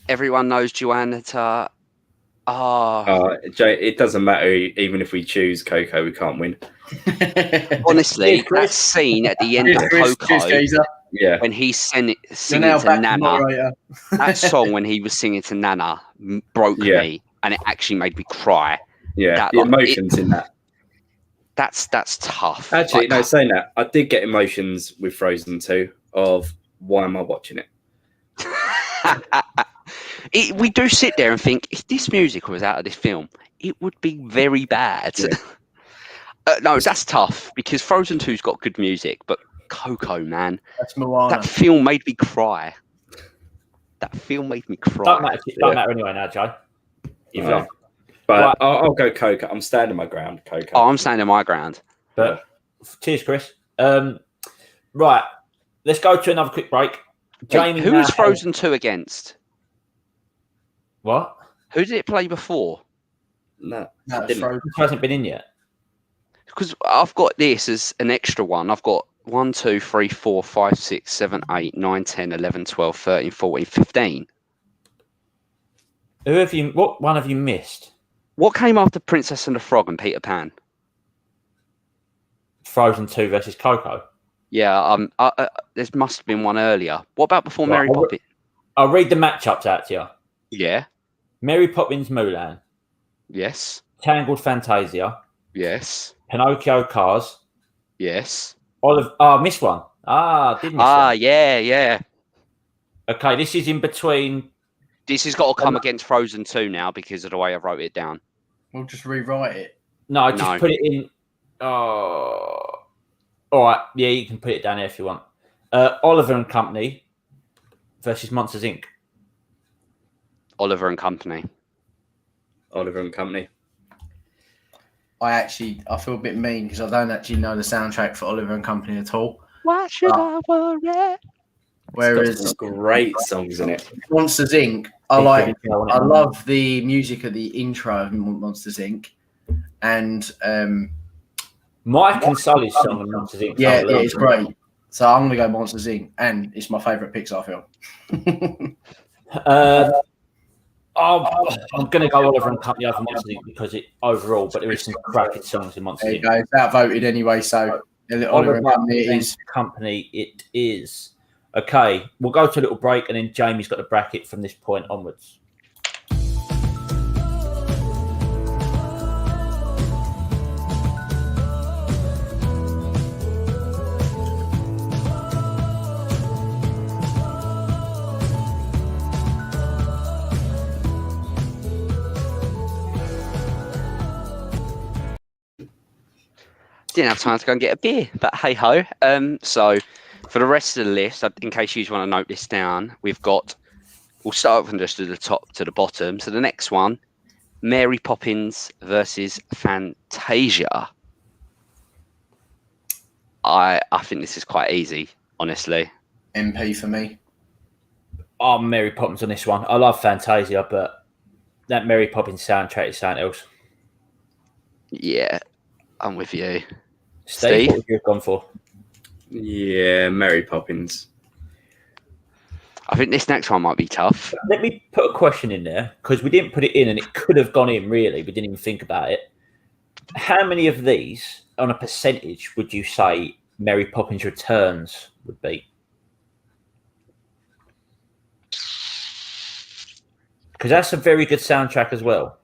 Everyone knows Joanna. It doesn't matter. Even if we choose Coco, we can't win. Honestly, that scene at the end of Coco, when he's singing to Nana, that song when he was singing to Nana broke me, and it actually made me cry. Yeah, the emotions in that. That's tough. Actually, no, saying that, I did get emotions with Frozen 2 of why am I watching it? We do sit there and think, if this music was out of this film, it would be very bad. Yeah. No, that's tough because Frozen 2's got good music, but Coco, man, that's Moana. That film made me cry. Don't matter anyway now, Joe. But I'll go Coco. I'm standing my ground, Coco. Oh, I'm standing my ground. But cheers, Chris. Right, let's go to another quick break. Jamie, who was Frozen 2 against? What? Who did it play before? No, it hasn't been in yet. Because I've got this as an extra one. I've got 1, 2, 3, 4, 5, 6, 7, 8, 9, 10, 11, 12, 13, 14, 15. What one have you missed? What came after Princess and the Frog and Peter Pan? Frozen 2 versus Coco. Yeah, there must have been one earlier. What about before Mary Poppins? I'll read the matchups out to you. Yeah. Mary Poppins Mulan. Yes. Tangled Fantasia. Yes. Pinocchio Cars. Yes. Missed one. Did miss one. Yeah. Okay, this is in between. This has got to come against Frozen 2 now because of the way I wrote it down. We'll just rewrite it. No, just put it in. All right. Yeah, you can put it down here if you want. Oliver and Company versus Monsters, Inc. Oliver and Company. Oliver and Company. I feel a bit mean because I don't actually know the soundtrack for Oliver and Company at all. Why should I worry? Whereas there's great songs in it. Monsters Inc. I love the music of the intro of Monsters Inc. And Mike and Sully's song on Monsters Inc. Yeah, it is great. So I'm gonna go Monsters Inc. and it's my favourite Pixar film. I'm going to go Oliver and Company over Monsters Inc. because it overall, but there is some cracking songs in Monsters Inc. There you go. It's outvoted anyway, so Oliver and Company it is. Okay, we'll go to a little break and then Jamie's got the bracket from this point onwards. Didn't have time to go and get a beer, but hey ho. So for the rest of the list, in case you want to note this down, we'll start from just to the top to the bottom. So the next one, Mary Poppins versus Fantasia. I think this is quite easy, honestly. MP for me. I'm Mary Poppins on this one. I love Fantasia, but that Mary Poppins soundtrack is something else. Yeah, I'm with you. Steve, what would you have gone for? Yeah, Mary Poppins. I think this next one might be tough. Let me put a question in there because we didn't put it in and it could have gone in, really. We didn't even think about it. How many of these, on a percentage, would you say Mary Poppins Returns would be? Because that's a very good soundtrack as well.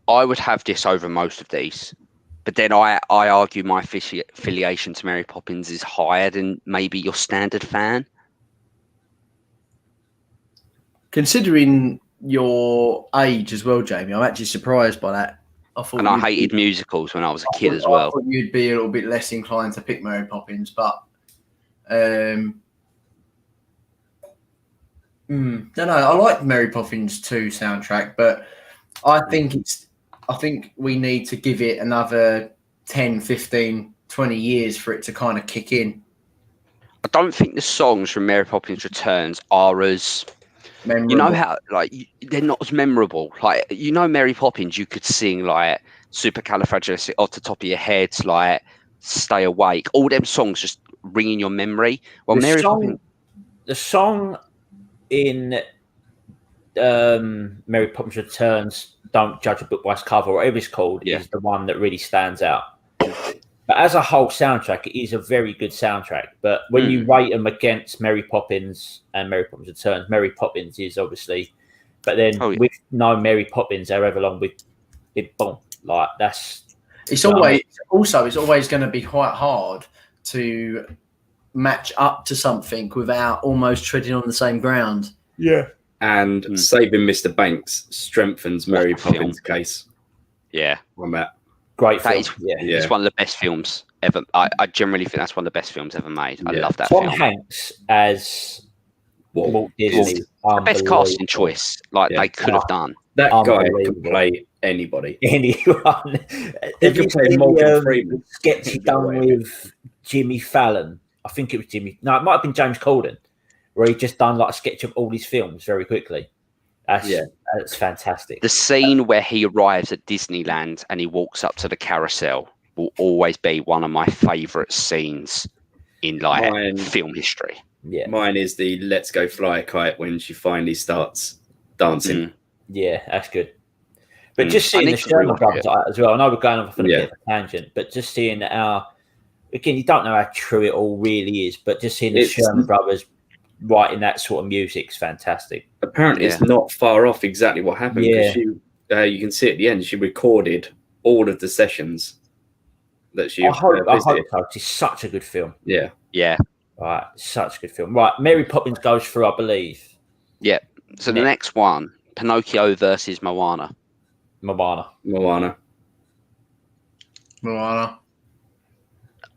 I would have this over most of these. But then I argue my affiliation to Mary Poppins is higher than maybe your standard fan. Considering your age as well, Jamie, I'm actually surprised by that. I hated musicals when I was a kid as well. I thought you'd be a little bit less inclined to pick Mary Poppins, but don't know. I like Mary Poppins 2 soundtrack, but I think we need to give it another 10, 15, 20 years for it to kind of kick in. I don't think the songs from Mary Poppins Returns are as memorable. You know how they're not as memorable. Like Mary Poppins, you could sing like Supercalifragilistic off the top of your head, like Stay Awake. All them songs just ring in your memory. Well, the song in Mary Poppins Returns, Don't Judge a Book by its cover, or whatever it's called, is the one that really stands out. But as a whole soundtrack, it is a very good soundtrack. But when you rate them against Mary Poppins and Mary Poppins Returns, Mary Poppins is obviously. But then with no Mary Poppins, however long with it, boom, like that's. It's always going to be quite hard to match up to something without almost treading on the same ground. Yeah. And Saving Mr. Banks strengthens Mary Poppins' case. Yeah. On that. Great film. It's one of the best films ever. I generally think that's one of the best films ever made. I love that Tom film. Hanks as Walt Disney. The best casting choice they could have done. That guy could play anybody. Anyone. He could play Morgan Freeman. Sketch he done with Jimmy Fallon. I think it was Jimmy. No, it might have been James Corden, where he just done like a sketch of all his films very quickly. That's fantastic. The scene where he arrives at Disneyland and he walks up to the carousel will always be one of my favourite scenes in film history. Yeah, mine is the "Let's Go Fly a Kite" when she finally starts dancing. Yeah, that's good. But just seeing the Sherman brothers as well. I know we're going off on a bit of a tangent, but just seeing again, you don't know how true it all really is, but just seeing the Sherman brothers writing that sort of music's fantastic. Apparently, it's not far off exactly what happened. Yeah. You can see at the end, she recorded all of the sessions that she. I hope so. It's such a good film. Yeah. Yeah. Right, such a good film. Right, Mary Poppins goes through, I believe. Yeah. So the next one, Pinocchio versus Moana. Moana.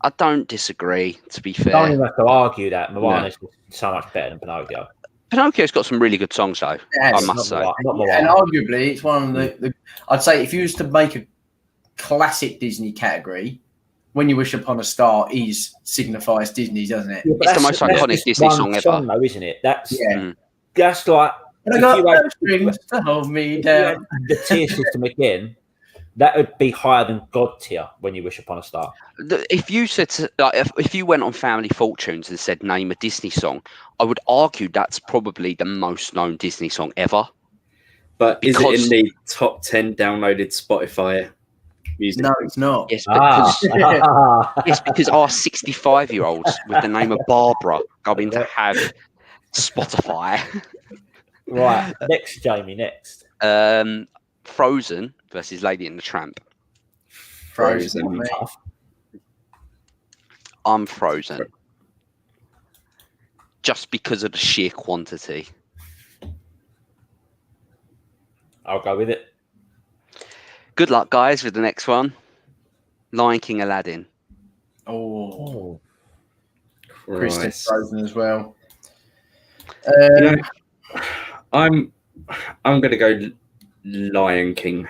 I don't disagree, to be fair. I don't even have to argue that. Moana is so much better than Pinocchio. Pinocchio's got some really good songs, though, I must say. And arguably, it's one of the... I'd say if you was to make a classic Disney category, When You Wish Upon a Star signifies Disney, doesn't it? Yeah, it's the most iconic Disney song ever. Though, isn't it? That's like... And I got no strings to hold me down. The tier system again... That would be higher than God tier, When You Wish Upon a Star. If you said if you went on Family Fortunes and said name a Disney song, I would argue that's probably the most known Disney song ever. But is it in the top 10 downloaded Spotify music? No, it's not. Yes, because our 65-year-olds with the name of Barbara going to have Spotify. Right, next, Jamie, next. Frozen versus Lady and the Tramp. Frozen. I'm Frozen. Just because of the sheer quantity. I'll go with it. Good luck, guys, with the next one. Lion King, Aladdin. Oh. Christmas Frozen as well. I'm going to go Lion King.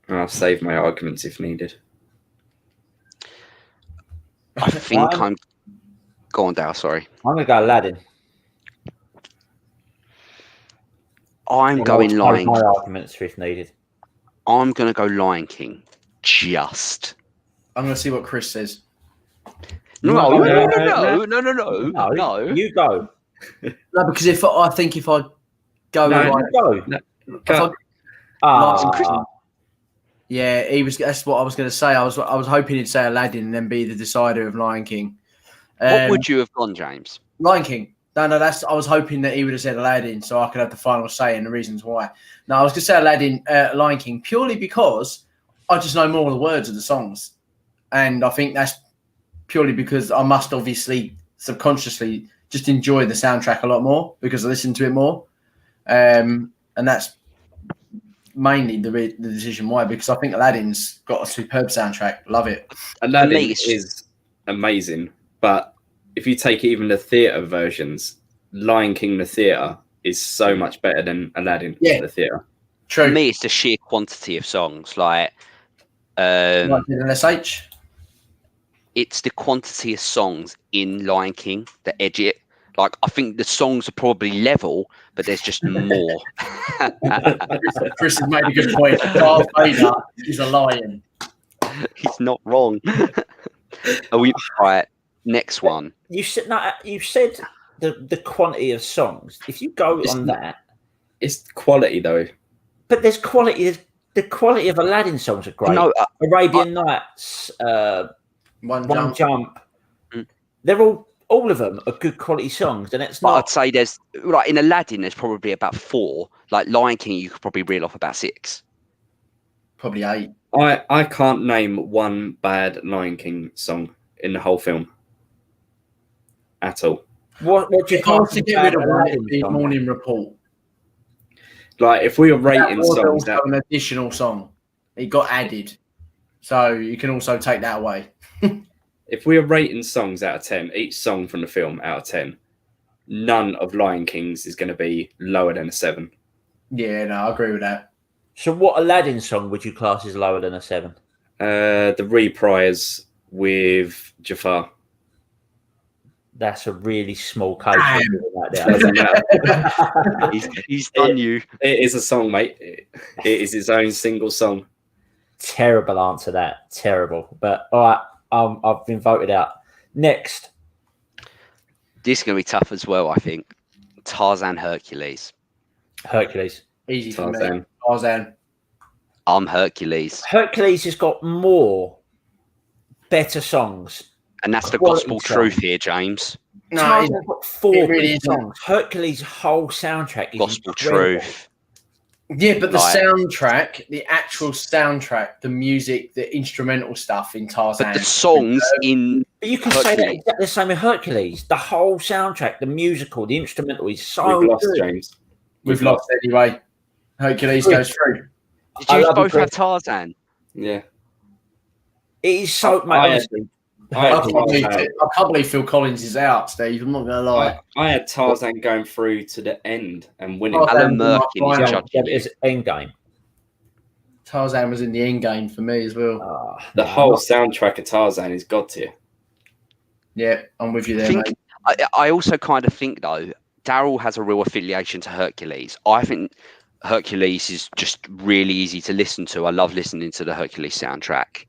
I'll save my arguments if needed. I think I'm Go on, Dale. Sorry. I'm gonna go Aladdin. I'm going Lion My King. arguments if needed. I'm going to go Lion King. Just. I'm going to see what Chris says. No. You go. No, because if I go, You go. Yeah, that's what I was going to say. I was hoping he'd say Aladdin and then be the decider of Lion King. What would you have gone, James? Lion King. No, I was hoping that he would have said Aladdin so I could have the final say and the reasons why. No, I was going to say Aladdin, Lion King, purely because I just know more of the words of the songs. And I think that's purely because I must obviously subconsciously just enjoy the soundtrack a lot more because I listen to it more. And that's mainly the decision why, because I think Aladdin's got a superb soundtrack. Love it. Aladdin is amazing, but if you take even the theatre versions, Lion King the theatre is so much better than Aladdin the theatre. True. For me, it's the sheer quantity of songs. Like SH? It's the quantity of songs in Lion King that edge it. Like, I think the songs are probably level, but there's just more. Chris has made a good point. Darth Vader is a lion. He's not wrong. Are we right? Next one. You said the quantity of songs. If you go on that, it's quality though. But there's quality. The quality of Aladdin songs are great. No, Arabian Nights, One Jump. They're all of them are good quality songs, and it's not. I'd say there's in Aladdin there's probably about 4. Like Lion King, you could probably reel off about 6. Probably 8. I can't name one bad Lion King song in the whole film at all. What do you want to get rid of the Morning Report? Like if we were rating songs, that an additional song, it got added, so you can also take that away. If we are rating songs out of 10, each song from the film out of 10, none of Lion King's is going to be lower than a 7. Yeah, no, I agree with that. So what Aladdin song would you class as lower than a 7? The Reprise with Jafar. That's a really small case. He's done you. It is a song, mate. It is its own single song. Terrible answer, that. Terrible. But all right, I've been voted out. Next. This is going to be tough as well, I think. Tarzan Hercules. Hercules. Easy for me. Tarzan. I'm Hercules. Hercules has got more better songs. And that's the gospel truth here, James. No, Tarzan's got 4 really songs. Hercules' whole soundtrack is gospel incredible. Truth. Yeah, but the soundtrack, the actual soundtrack, the music, the instrumental stuff in Tarzan. But the songs in But you can say that exactly the same with Hercules. The whole soundtrack, the musical, the instrumental is so We've lost, good. James. We've lost anyway. Hercules goes through. Did you both have Tarzan? Yeah. It is so, mate, honestly. I can't believe Phil Collins is out, Steve. I'm not going to lie. I had Tarzan going through to the end and winning. Alan Merkin is judging It's end game. Tarzan was in the end game for me as well. The whole soundtrack of Tarzan is god tier. Yeah, I'm with you there, mate. I also kind of think, though, Daryl has a real affiliation to Hercules. I think Hercules is just really easy to listen to. I love listening to the Hercules soundtrack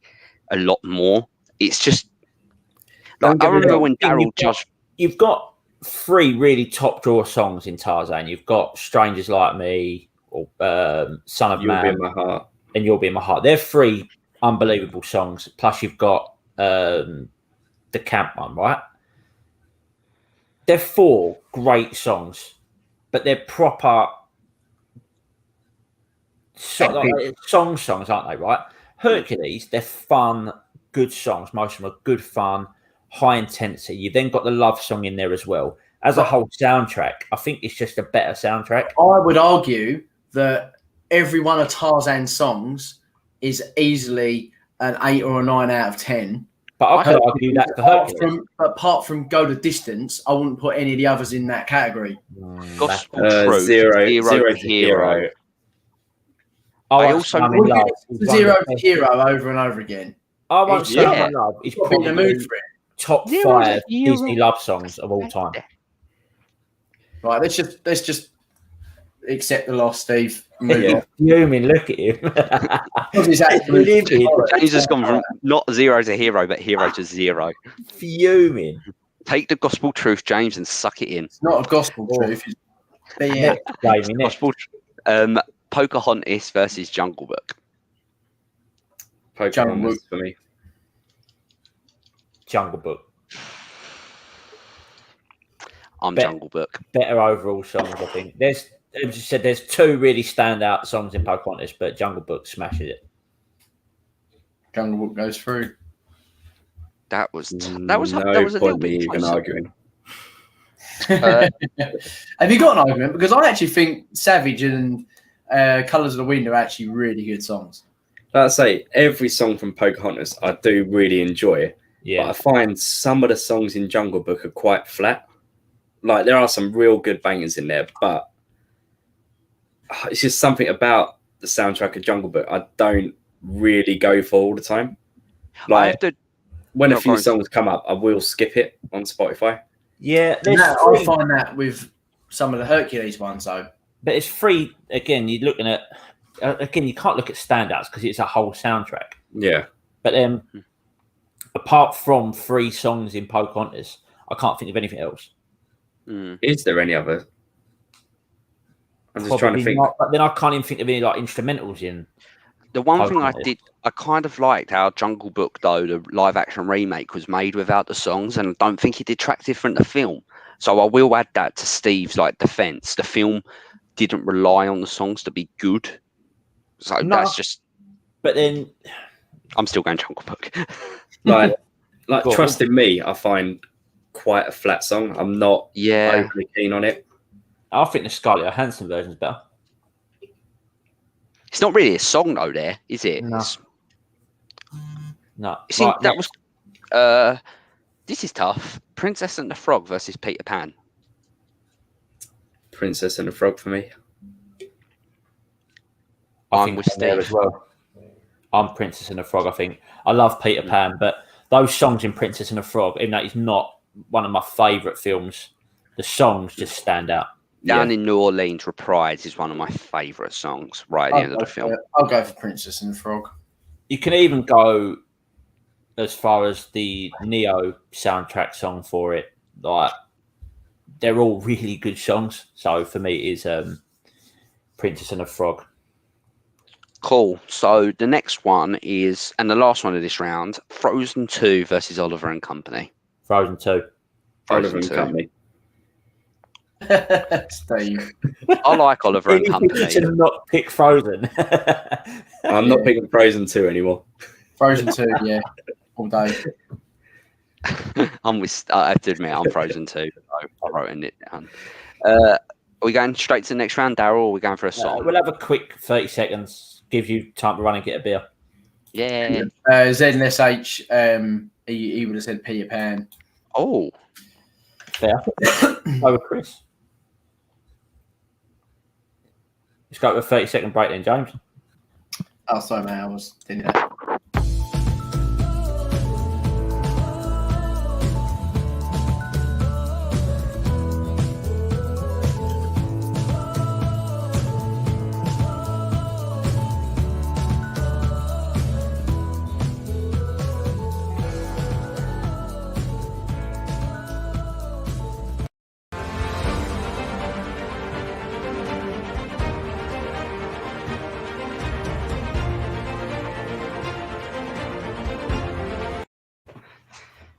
a lot more. It's just... I remember when Daryl judged... You've got 3 really top draw songs in Tarzan. You've got Strangers Like Me, or Son of Man, You'll Be in My Heart. And You'll Be in My Heart. They're 3 unbelievable songs. Plus you've got the Camp one, right? They're 4 great songs, but they're proper songs, aren't they, right? Hercules, they're fun, good songs. Most of them are good fun, high intensity. You've then got the love song in there as well. As a whole soundtrack, I think it's just a better soundtrack. I would argue that every one of Tarzan's songs is easily an 8 or a 9 out of 10. But I could argue that for Hercules. Apart from Go the Distance, I wouldn't put any of the others in that category. Gospel Truth, Zero to to Hero. I also Zero to Hero over and over again. I won't say in the mood for it. top Zero's a 5 hero. Disney love songs of all time. Right, let's just accept the loss, Steve. Move Yeah. on. Fuming, look at him. Because he's actually Livid. James has gone from not 0 to hero, but hero to 0. Fuming. Take the gospel truth, James, and suck it in. It's not a gospel truth. It's BS. Blaming it. Gospel. Pocahontas versus Jungle Book. Pocahontas for me. Jungle Book. I'm Bet- Jungle Book. Better overall songs, I think. As you said, there's 2 really standout songs in Pocahontas, but Jungle Book smashes it. Jungle Book goes through. That was a No little point bit me even closer. arguing. Have you got an argument? Because I actually think Savage and Colours of the Wind are actually really good songs. Like I say, every song from Pocahontas I do really enjoy. Yeah. But I find some of the songs in Jungle Book are quite flat. Like there are some real good bangers in there, but it's just something about the soundtrack of Jungle Book I don't really go for all the time. I have to. When a Not few going- songs come up, I will skip it on Spotify. Yeah, And there's I 3, find that with some of the Hercules ones, though. but it's 3. Again, you're looking at. Again, you can't look at standouts because it's a whole soundtrack. Yeah. But then, apart from 3 songs in Pocahontas, I can't think of anything else. Mm. Is there any other? I'm just trying to Probably think. not, but then I can't even think of any like instrumentals in. The one thing I Pocahontas. did, I kind of liked how Jungle Book, though, the live action remake was made without the songs, and I don't think it detracted from the film. So I will add that to Steve's defense. The film didn't rely on the songs to be good. So No. that's just. But then, I'm still going Jungle Book. Like Go on. Trust in Me, I find quite a flat song. I'm not Yeah. overly keen on it. I think the Scarlett Johansson version's better. It's not really a song, though, there, is it? No. It's- No, See, right, that next. was. This is tough. Princess and the Frog versus Peter Pan. Princess and the Frog for me. I I'm think with I'm there Steve. as well. I'm Princess and the Frog. I think I love Peter Pan, but those songs in Princess and the Frog, even though it's not one of my favourite films, the songs just stand out. Down in New Orleans, Reprise is one of my favourite songs right at the end of the film. I'll go for Princess and the Frog. You can even go as far as the Neo soundtrack song for it. Like they're all really good songs. So for me, it is Princess and the Frog. Cool. So the next one is, and the last one of this round, Frozen 2 versus Oliver and Company. Frozen 2. Oliver and 2. Company. Steve. I like Oliver and Anything Company. to not pick Frozen. I'm not picking Frozen 2 anymore. Frozen 2, yeah. All day. I have to admit, I'm Frozen 2. So I wrote it down. Are we going straight to the next round, Daryl, or are we going for a song? We'll have a quick 30 seconds. Give you time to run and get a beer. Yeah. Z and SH, he would have said Peter Pan. Oh, Fair. Over Chris. Let's go to a 30-second break then, James. Oh, sorry, man. I was thinking that.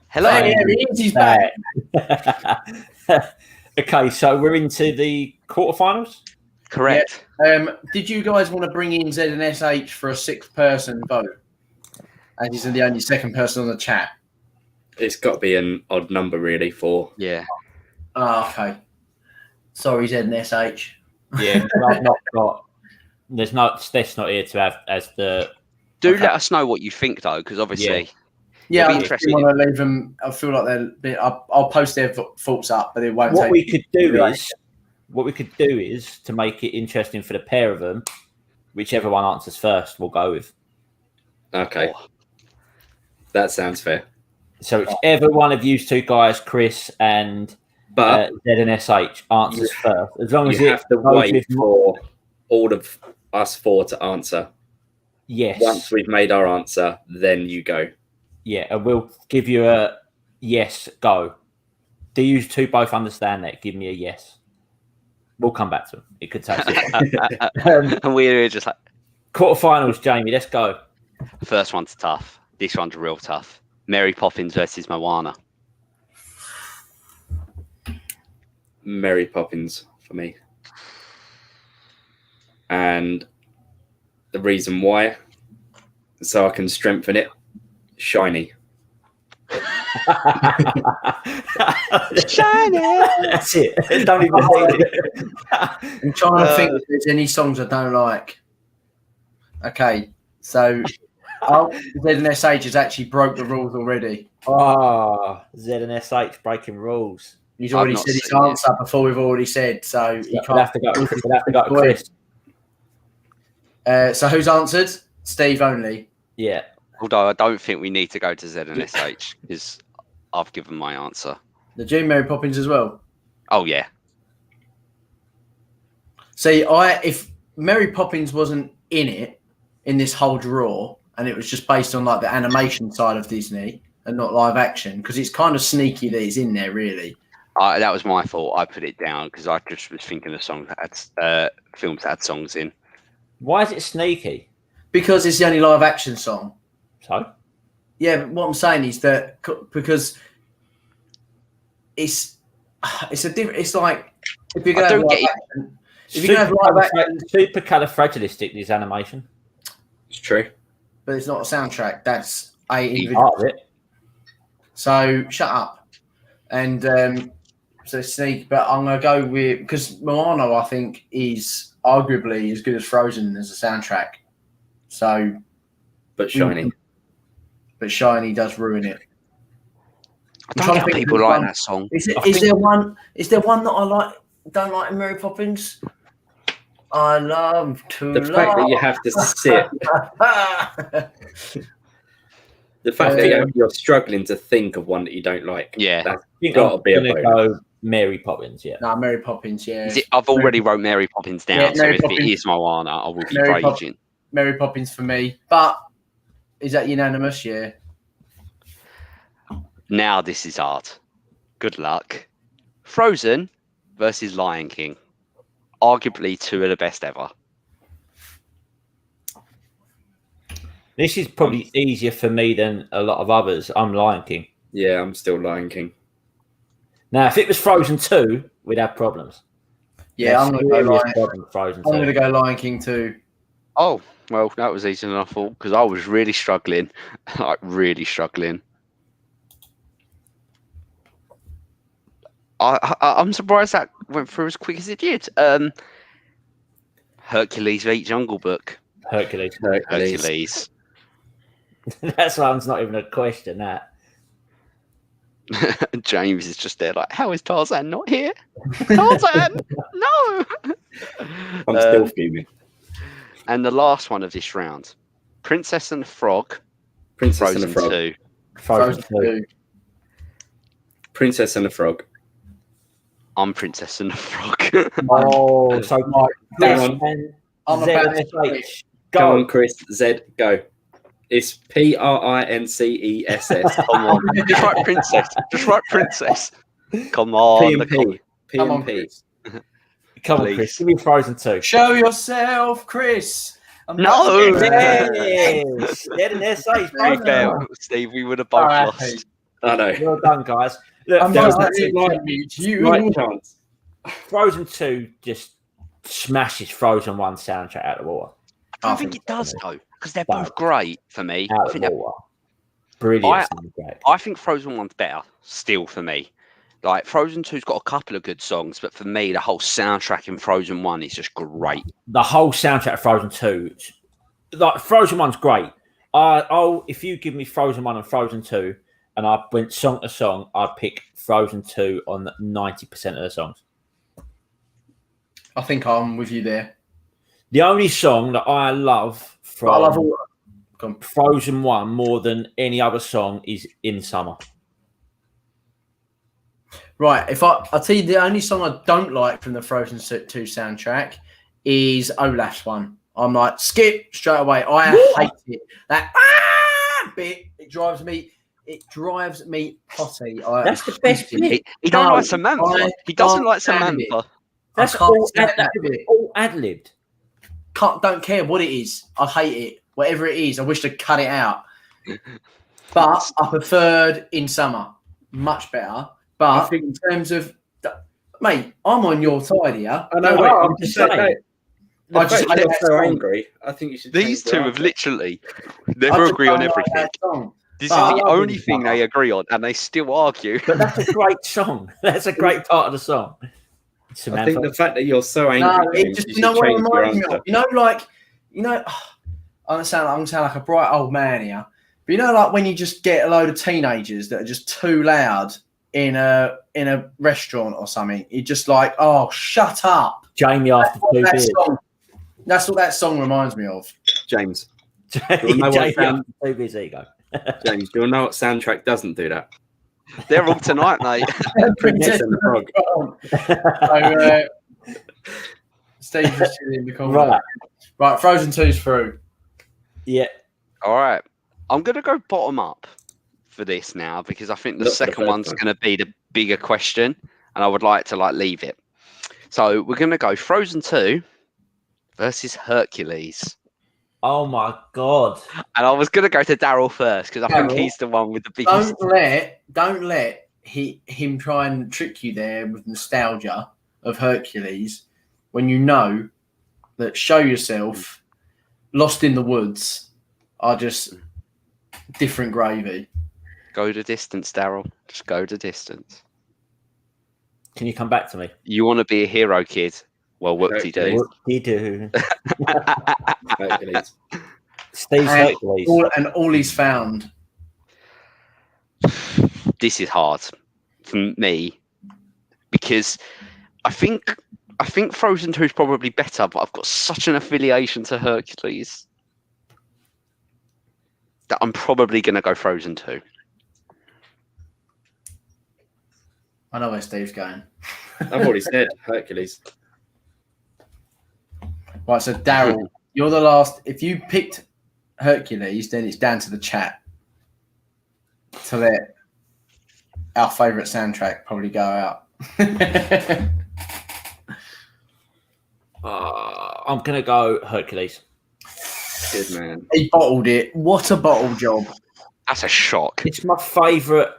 hello. Hey, there he is. He's back. Okay, so we're into the quarterfinals. Correct. Did you guys want to bring in Z and SH for a 6-person vote? And he's the only second person on the chat. It's got to be an odd number, really, for. Yeah. Oh, okay. Sorry, Z and SH. Yeah, I've not got. There's not. Steph's not here to have as the. Do Okay. let us know what you think, though, because obviously, Yeah, It'll I be just interesting. want to leave them. I feel like they're a bit. I'll post their thoughts up, but it won't What take. we could do is to make it interesting for the pair of them. Whichever one answers first, we'll go with. Okay. Oh. That sounds fair. So whichever one of you two guys, Chris and But Z and SH, answers first. As long as you it have to goes wait with for all of us four to answer. yes. Once we've made our answer, then you go. Yeah, and we'll give you a yes, go. Do you two both understand that? Give me a yes. We'll come back to them. It could take And we're just like, quarterfinals, Jamie. Let's go. first one's tough. This one's real tough. Mary Poppins versus Moana. Mary Poppins for me. And the reason why, so I can strengthen it, shiny. Shiny. That's it. Don't even need it. I'm trying to think if there's any songs I don't like. Okay, so ZNSH has actually broke the rules already. Oh, Z and SH breaking rules. He's already I've not said his seen it. answer before we've already said, so he We'll can't. have to go. We'll have to go to Chris. So who's answered? Steve only. Yeah. Although I don't think we need to go to Z and SH because I've given my answer. The June Mary Poppins as well. Oh yeah. See, if Mary Poppins wasn't in this whole draw, and it was just based on like the animation side of Disney and not live action, because it's kind of sneaky that it's in there, really. That was my fault. I put it down because I just was thinking of songs that had films that had songs in. Why is it sneaky? Because it's the only live action song. So? Yeah, but what I'm saying is that because it's a different. It's like if you're going to have live action, if you're going to have live action, supercalifragilistic is animation. It's true. but it's not a soundtrack. That's a individual. Part of it. So shut up. And so sneak, but I'm gonna go with because Moana I think is arguably as good as Frozen as a soundtrack. So, But shiny. But Shiny does ruin it. I don't think people like that song. Is there one that I like? Don't like in Mary Poppins? I love to. The fact that you have to sit. The fact that you're struggling to think of one that you don't like. Yeah. That's got to be a bonus. Go Mary Poppins, yeah. No, Mary Poppins, yeah. I've already wrote Mary Poppins down, Yeah, so Mary if Poppins. it is Moana, I will be Mary raging. Mary Poppins for me. But is that unanimous? Yeah. Now this is hard. Good luck. Frozen versus Lion King. Arguably two of the best ever. This is probably easier for me than a lot of others. I'm Lion King. Yeah, I'm still Lion King. Now, if it was Frozen 2, we'd have problems. Yeah, I'm going to go Frozen 2. I'm going to go Lion King too. Oh, well, that was easier than I thought because I was really struggling. Like, really struggling. I'm surprised that went through as quick as it did. Hercules v Jungle Book. Hercules. That's why it's not even a question, that. James is just there like, how is Tarzan not here? Tarzan! No! I'm still fuming. And the last one of this round. Princess and the Frog. Princess and the Frog. 2. Frozen 2. Princess and the Frog. I'm Princess and the Frog. Oh, so Mike. Go on. Go on, Chris. Z, go. It's Princes. Come on. Just write Princess. Just write Princess. Come on. P&P. Come on, P&P. Chris. Come on, Please. Chris. Give me Frozen 2. Show yourself, Chris. No! Yes! Dead and SH. To be fair, Steve, we would have both lost. I know. Well done, guys. Look, I'm there was not a Right chance. Frozen 2 just smashes Frozen 1 soundtrack out of the water. I think it does, though, because they're both great for me. Out of the water. Brilliant soundtrack. I think Frozen 1's better still for me. Like, Frozen 2's got a couple of good songs, but for me, the whole soundtrack in Frozen 1 is just great. The whole soundtrack of Frozen 2, like Frozen 1's great. If you give me Frozen 1 and Frozen 2, and I went song to song, I'd pick Frozen 2 on 90% of the songs. I think I'm with you there. The only song that I love from I love all. Frozen 1 more than any other song is In Summer. Right, I'll tell you the only song I don't like from the Frozen 2 soundtrack is Olaf's one. I'm like, skip straight away. I hate it. That bit, it drives me potty. That's the best bit. He don't like Samantha. He doesn't like Samantha. That's all ad-libbed. Don't care what it is. I hate it. Whatever it is, I wish to cut it out. But I preferred In Summer. Much better. But in terms of, mate, I'm on your side here. I know. I'm just saying. I just get so angry. I think you should. These two have literally never agree on everything. This is the only thing they agree on, and they still argue. But that's a great song. That's a great part of the song. Samantha. I think the fact that you're so angry. No, it just, you know what it reminds me of? I'm gonna sound like a bright old man here. But you know, like when you just get a load of teenagers that are just too loud in a restaurant or something, you're just like, oh, shut up. Jamie after 2 beers. That's what that song reminds me of. James. Jamie after 2 beers, there you go. James, do you know what soundtrack doesn't do that? They're all tonight, mate. Princess and the Frog. So, Steve's just in the corner. Right, Frozen 2's through. Yeah. All right. I'm going to go bottom up for this now because I think the second one's going to be the bigger question and I would like to leave it. So we're going to go Frozen 2 versus Hercules. Oh my God. And I was going to go to Daryl first because I think he's the one with the biggest. Don't let him try and trick you there with nostalgia of Hercules when you know that Show Yourself, Lost in the Woods are just different gravy. Go the distance, Daryl. Just go the distance. Can you come back to me? You want to be a hero, kid? Well, whoop-de-doo. Whoop-de-doo. Hercules. Steve's Hercules. All he's found. This is hard for me because I think Frozen 2 is probably better, but I've got such an affiliation to Hercules that I'm probably going to go Frozen 2. I know where Steve's going. I've already said Hercules. Right, so Daryl, you're the last. If you picked Hercules, then it's down to the chat to let our favourite soundtrack probably go out. I'm going to go Hercules. Good man. He bottled it. What a bottle job. That's a shock. It's my favourite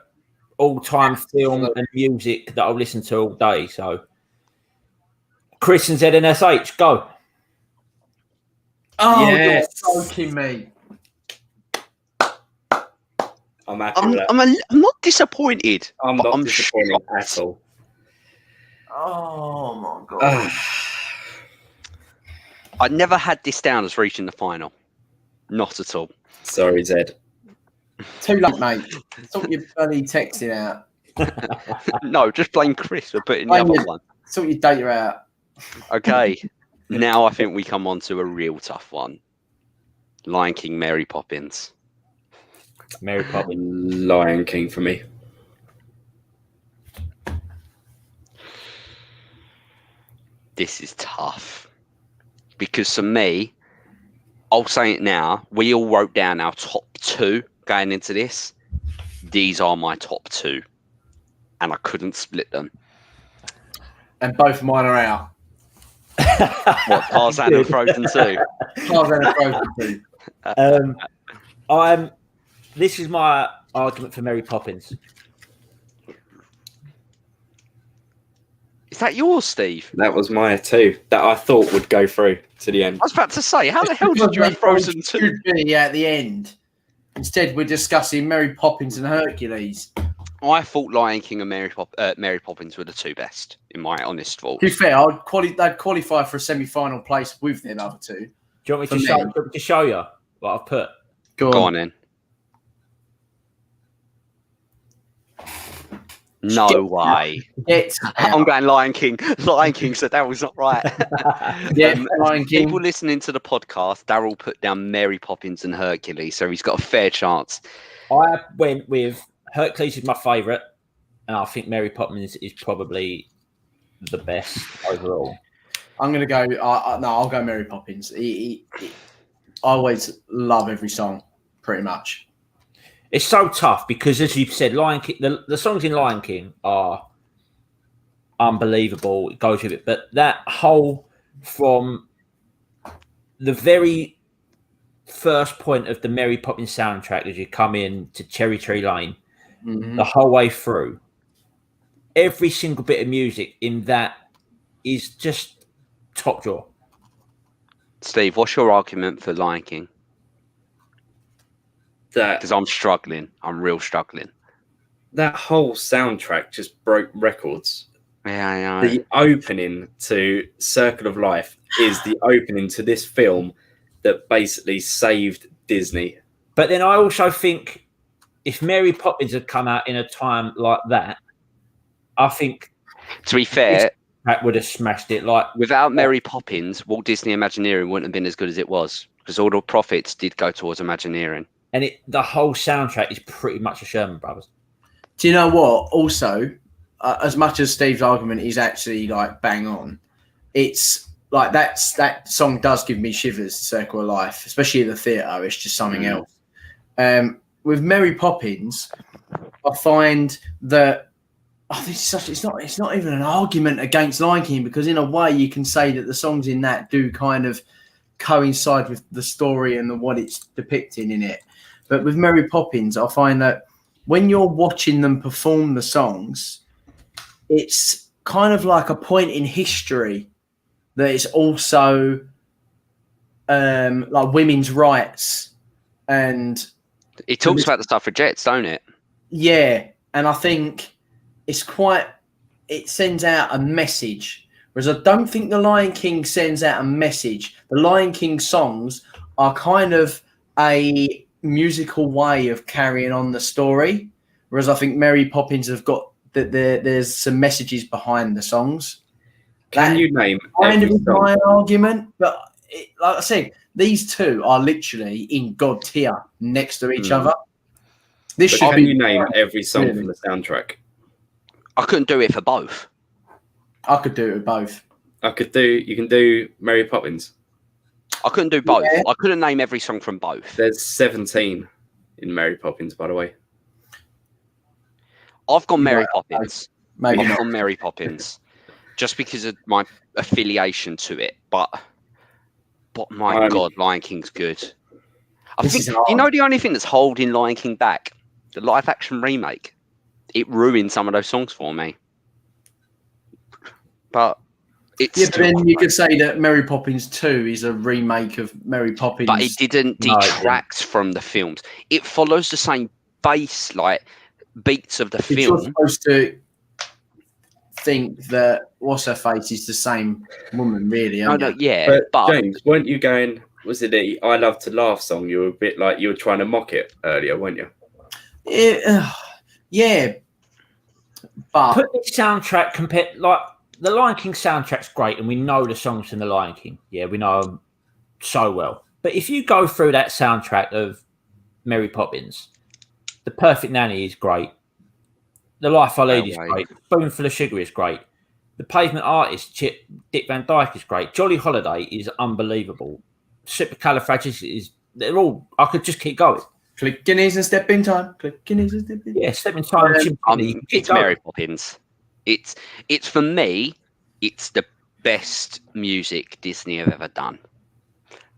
all-time film and music that I'll listen to all day. So, Chris and ZNSH, go. Oh, yes. You're joking me. I'm happy with that. I'm not disappointed. I'm not disappointed shocked. at all. Oh, my God. I never had this down as reaching the final. Not at all. Sorry, Zed. Too late, mate. Sort your bloody texting out. No, just blame Chris for putting the other one. Sort your data out. Okay. Now I think we come on to a real tough one. Lion King, Mary Poppins. Mary Poppins. Lion King for me. This is tough. Because for me, I'll say it now, we all wrote down our top 2 going into this. These are my top 2. And I couldn't split them. And both of mine are out. What, Tarzan and Frozen 2? Tarzan and Frozen 2. This is my argument for Mary Poppins. Is that yours, Steve? That was my 2 that I thought would go through to the end. I was about to say, how the hell did you have Frozen 2? Should be at the end. Instead, we're discussing Mary Poppins and Hercules. I thought Lion King and Mary Poppins were the 2 best, in my honest thought. To be fair, they'd qualify for a semi-final place with the other 2. Do you want me to show you what I've put? Go on then. No way. I'm going Lion King. Lion King, so that was not right. Lion King. People listening to the podcast, Daryl put down Mary Poppins and Hercules, so he's got a fair chance. I went with Hercules is my favourite. and I think Mary Poppins is probably the best overall. I'm gonna go. No, I'll go Mary Poppins. I always love every song, pretty much. It's so tough because, as you've said, Lion King. The songs in Lion King are unbelievable. It goes with it, but that whole from the very first point of the Mary Poppins soundtrack as you come in to Cherry Tree Lane, the whole way through, every single bit of music in that is just top drawer. Steve, what's your argument for Lion King? Because I'm struggling. I'm real struggling. That whole soundtrack just broke records. Yeah, I know. The opening to Circle of Life is the opening to this film that basically saved Disney. But then I also think if Mary Poppins had come out in a time like that, I think, to be fair, that would have smashed it. Like without Mary Poppins, Walt Disney Imagineering wouldn't have been as good as it was because all the profits did go towards Imagineering. And the whole soundtrack is pretty much a Sherman Brothers. Do you know what? Also, as much as Steve's argument is actually like bang on, it's like that song does give me shivers. Circle of Life, especially in the theatre, it's just something else. With Mary Poppins, I find that it's not even an argument against Lion King because in a way you can say that the songs in that do kind of coincide with the story and what it's depicting in it. But with Mary Poppins, I find that when you're watching them perform the songs, it's kind of like a point in history that is also like women's rights. And it talks about the suffragettes, don't it? Yeah. And I think it sends out a message. Whereas I don't think the Lion King sends out a message. The Lion King songs are kind of a musical way of carrying on the story. Whereas I think Mary Poppins have got that there's some messages behind the songs. Can you name kind of my argument? But like I said, these two are literally in God tier next to each other. Can you name every song from the soundtrack? I couldn't do it for both. I could do it with both. You can do Mary Poppins. I couldn't do both. Yeah. I couldn't name every song from both. There's 17 in Mary Poppins, by the way. I've gone Mary Poppins. Maybe I've gone Mary Poppins. Just because of my affiliation to it. But my God, Lion King's good. I think, you know, the only thing that's holding Lion King back? The live action remake. It ruined some of those songs for me. But it's but then you could say that Mary Poppins 2 is a remake of Mary Poppins. But it didn't detract from the films. It follows the same base, like beats of the film. You're supposed to think that what's her face is the same woman, really. Yeah, but James, weren't you going? Was it the "I Love to Laugh" song? You were a bit like you were trying to mock it earlier, weren't you? Yeah, but put the soundtrack compared like. The Lion King soundtrack's great, and we know the songs from the Lion King. Yeah, we know them so well. But if you go through that soundtrack of Mary Poppins, The Perfect Nanny is great. The Life I Lead is great. Spoonful of Sugar is great. The Pavement Artist, Dick Van Dyke is great. Jolly Holiday is unbelievable. Supercalifragilistic is. They're all. I could just keep going. Click guineas and step in time. Click guineas and step in. Yeah, step in time. It's Mary Poppins. It's for me, it's the best music Disney have ever done.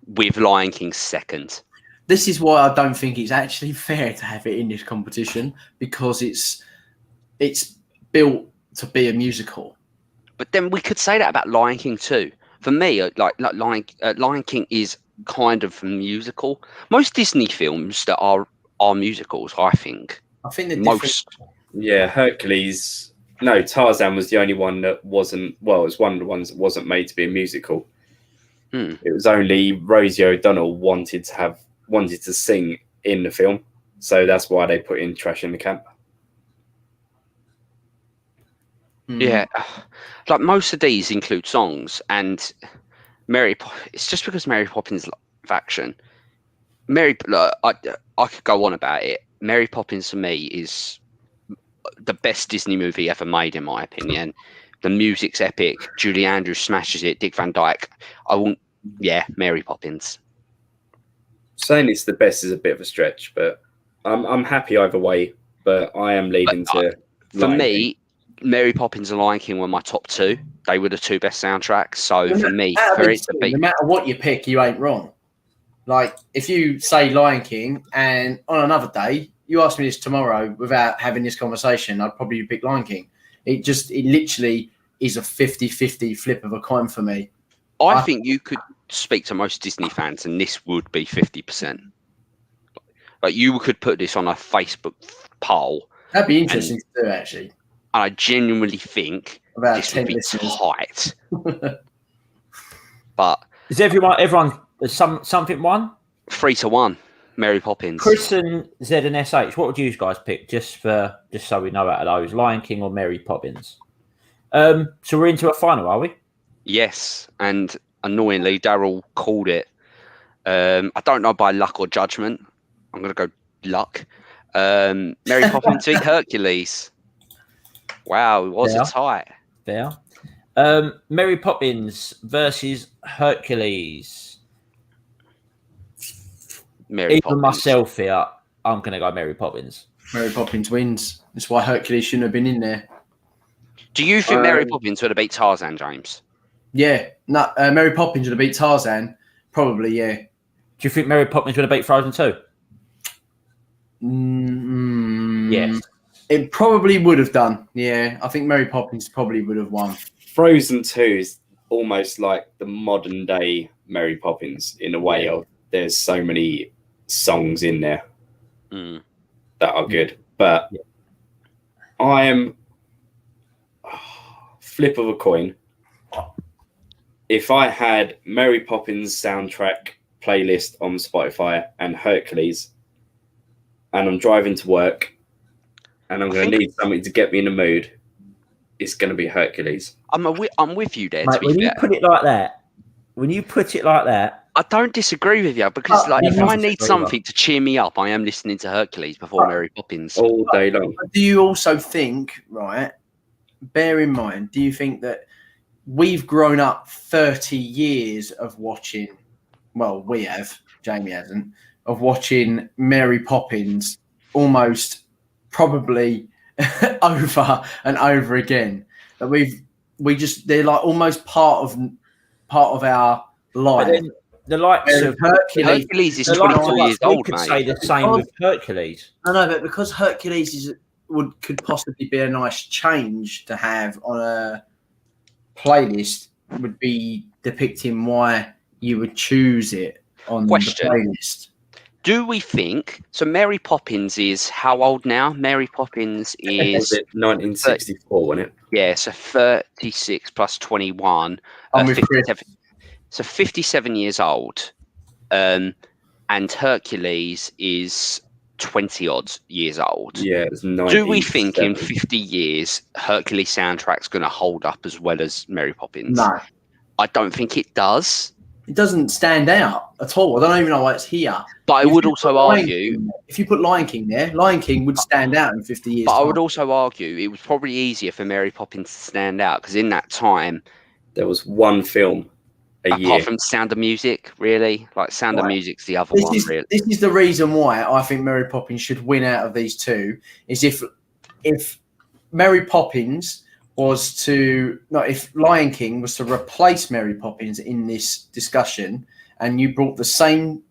With Lion King second. This is why I don't think it's actually fair to have it in this competition because it's built to be a musical. But then we could say that about Lion King too. For me, like Lion King is kind of a musical. Most Disney films that are musicals, I think. I think the most. Yeah, Hercules. No, Tarzan was the only one that wasn't. Well, it was one of the ones that wasn't made to be a musical. It was only Rosie O'Donnell wanted to sing in the film, so that's why they put in Trash in the Camp. Yeah, like most of these include songs, and it's just because Mary Poppins live action. I could go on about it. Mary Poppins for me is the best Disney movie ever made, in my opinion. The music's epic. Julie Andrews smashes it. Dick Van Dyke. Mary Poppins. Saying it's the best is a bit of a stretch, but I'm happy either way. But I am leading to. For me, Mary Poppins and Lion King were my top two. They were the two best soundtracks. So for me, no matter what you pick, you ain't wrong. Like if you say Lion King, and on another day you ask me this tomorrow without having this conversation, I'd probably pick Lion King. It literally is a 50-50 flip of a coin for me. I think you could speak to most Disney fans, and this would be 50%. Like you could put this on a Facebook poll. That'd be interesting to do, actually. And I genuinely think about this 10 would be listeners. tight. But is everyone something one? 3-1, Mary Poppins. Chris and Z and SH, what would you guys pick? Just so we know out of those, Lion King or Mary Poppins? So we're into a final, are we? Yes, and annoyingly, Daryl called it. I don't know by luck or judgment. I'm going to go luck. Mary Poppins beat Hercules. Wow, it was a tie. Fair. Mary Poppins versus Hercules. Poppins. Myself here, I'm going to go Mary Poppins. Mary Poppins wins. That's why Hercules shouldn't have been in there. Do you think Mary Poppins would have beat Tarzan, James? Yeah. No, Mary Poppins would have beat Tarzan. Probably, yeah. Do you think Mary Poppins would have beat Frozen 2? Yes. It probably would have done. Yeah. I think Mary Poppins probably would have won. Frozen 2 is almost like the modern day Mary Poppins in a way of there's so many songs in there that are good. But I am flip of a coin. If I had Mary Poppins soundtrack playlist on Spotify and Hercules, and I'm driving to work, and I'm going to need something to get me in the mood, it's going to be Hercules. I'm with you there. Mate, when you put it like that, I don't disagree with you because, if I need something to cheer me up, I am listening to Hercules before Mary Poppins all day long. Do you also think, right? Bear in mind, do you think that we've grown up 30 years of watching? Well, we have. Jamie hasn't. Of watching Mary Poppins almost probably over and over again. That they're like almost part of our life. The likes of Hercules is 24 years old, could mate. say the same with Hercules. I know, but because Hercules could possibly be a nice change to have on a playlist, would be depicting why you would choose it on the playlist. Do we think so? Mary Poppins is how old now? Mary Poppins is 1964, wasn't it? Yeah, so 36 plus 21. 57, so 57 years old. And Hercules is 20 odd years old. Yeah, it's do we think in 50 years Hercules soundtrack's going to hold up as well as Mary Poppins? No, I don't think it does. It doesn't stand out at all. I don't even know why it's here. But I would also argue, if you put Lion King there, Lion King would stand out in 50 years. But I would also argue it was probably easier for Mary Poppins to stand out because in that time there was one film a year. Apart from Sound of Music, really, like Sound of Music's the other one. Really, this is the reason why I think Mary Poppins should win out of these two. Is if Mary Poppins if Lion King was to replace Mary Poppins in this discussion, and you brought the same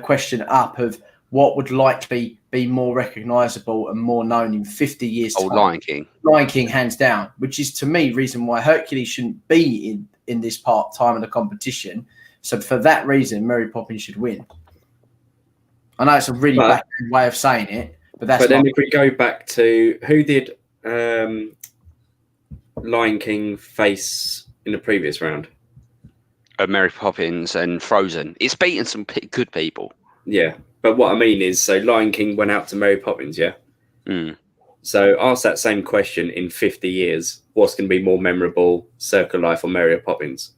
question up of what would likely be more recognisable and more known in 50 years time. Lion King. Lion King, hands down, which is to me reason why Hercules shouldn't be in this time of the competition. So for that reason, Mary Poppins should win. I know it's a really bad way of saying it, but that's. But then if we go back to who did Lion King face in the previous round? Mary Poppins and Frozen. It's beaten some good people. Yeah, but what I mean is, so Lion King went out to Mary Poppins, yeah? So ask that same question in 50 years. What's going to be more memorable, Circle Life or Mary Poppins?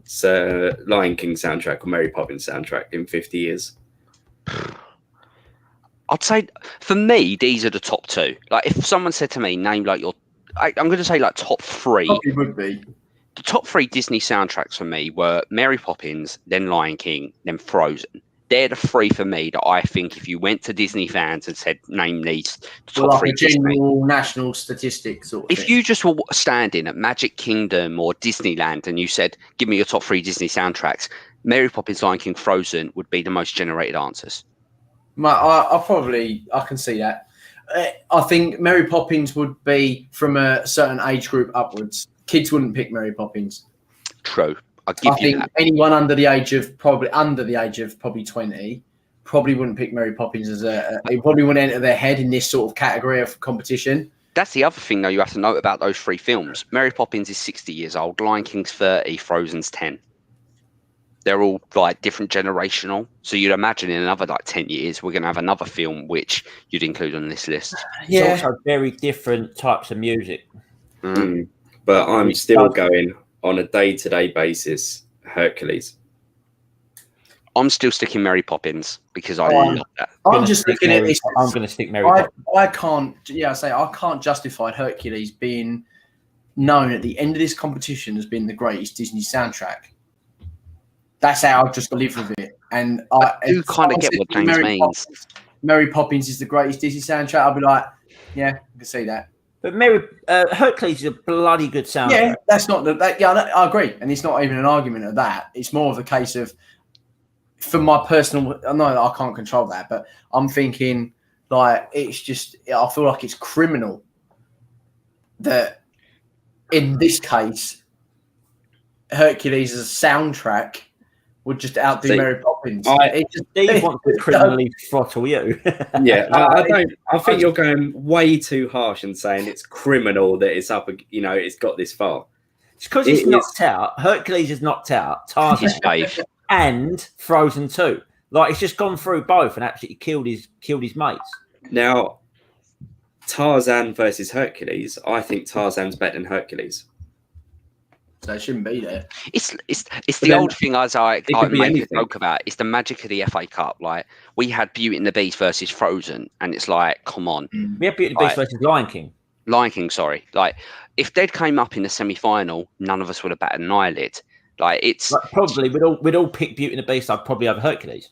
So Lion King soundtrack or Mary Poppins soundtrack in 50 years? I'd say for me, these are the top two. Like if someone said to me, name like I'm going to say like top three. Probably would be. The top three Disney soundtracks for me were Mary Poppins, then Lion King, then Frozen. They're the three for me that I think if you went to Disney fans and said, name these top Like three a general national statistics sort of if thing. you just were standing at Magic Kingdom or Disneyland and you said, give me your top three Disney soundtracks, Mary Poppins, Lion King, Frozen would be the most generated answers. I can see that. I think Mary Poppins would be from a certain age group upwards. Kids wouldn't pick Mary Poppins. True. I'll give you that. Anyone under the age of probably 20 probably wouldn't pick Mary Poppins as it probably wouldn't enter their head in this sort of category of competition. That's the other thing, though, you have to note about those three films. Mary Poppins is 60 years old, Lion King's 30, Frozen's 10. They're all like different generational. So you'd imagine in another like 10 years, we're going to have another film which you'd include on this list. Yeah. It's also very different types of music. But I'm still going on a day-to-day basis, Hercules. I'm still sticking Mary Poppins because I love that. I'm just looking at this. I'm going to stick Mary Poppins. I can't justify Hercules being known at the end of this competition as being the greatest Disney soundtrack. That's how I've just live with it. And I do kind of get what James means. Mary Poppins is the greatest Disney soundtrack. I'll be like, yeah, I can see that. But Hercules is a bloody good soundtrack. Yeah, that's not I agree, and it's not even an argument of that. It's more of a case of, for my personal, I know that I can't control that, but I'm thinking like it's just, I feel like it's criminal that in this case, Hercules as a soundtrack would just outdo Mary Poppins. Steve wants to criminally throttle you. Yeah, I think you're going way too harsh and saying it's criminal that it's up. It's got this far. It's because it's knocked out. Hercules is knocked out. Tarzan and Frozen 2. Like it's just gone through both and absolutely killed his mates. Now, Tarzan versus Hercules. I think Tarzan's better than Hercules. So it shouldn't be there. It's the old thing as I make a joke about. It's the magic of the FA Cup. Like we had Beauty and the Beast versus Frozen, and it's like, come on. We had Beauty and the Beast versus Lion King. Lion King, sorry. Like if they'd came up in the semi-final, none of us would have batted an eyelid. Like it's probably we'd all pick Beauty and the Beast. I'd probably have Hercules.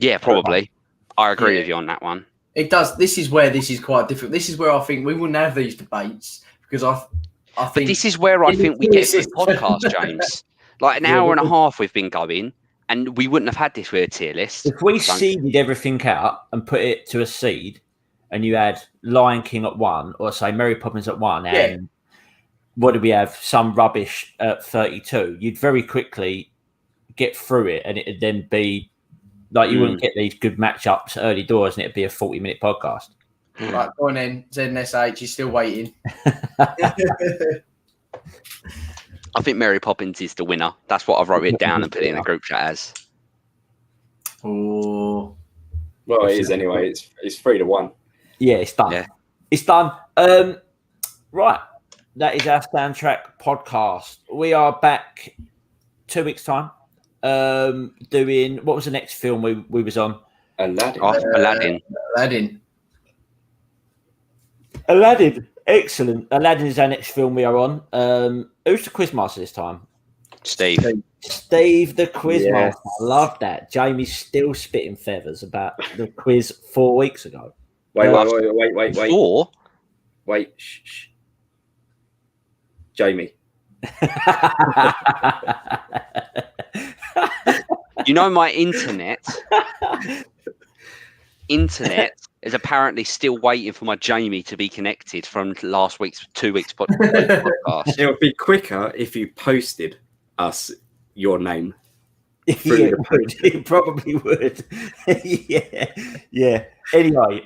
Yeah, probably. I agree with you on that one. It does. This is where this is quite different. This is where I think we wouldn't have these debates because I think. But this is where I think we get a good podcast, James. Like an hour and a half we've been going, and we wouldn't have had this with a tier list. If we seeded everything out and put it to a seed, and you had Lion King at 1, or say Mary Poppins at 1, and what do we have? Some rubbish at 32. You'd very quickly get through it, and it'd then be like you wouldn't get these good matchups early doors, and it'd be a 40-minute podcast. Right, go on then. ZNSH, he's still waiting. I think Mary Poppins is the winner. That's what I've wrote it down and put it in the group chat as. Oh, well, it is anyway. It's 3-1. Yeah, it's done. Yeah. It's done. Right, that is our soundtrack podcast. We are back 2 weeks' time. Doing what was the next film we was on? Aladdin. Aladdin. Excellent. Aladdin is our next film we are on. Who's the quizmaster this time? Steve the quizmaster. Yes. I love that. Jamie's still spitting feathers about the quiz 4 weeks ago. Wait. 4? Wait. Shh. Jamie. You know, my internet is apparently still waiting for my Jamie to be connected from last week's 2 weeks podcast. It would be quicker if you posted us your name. It probably would. Yeah. Anyway,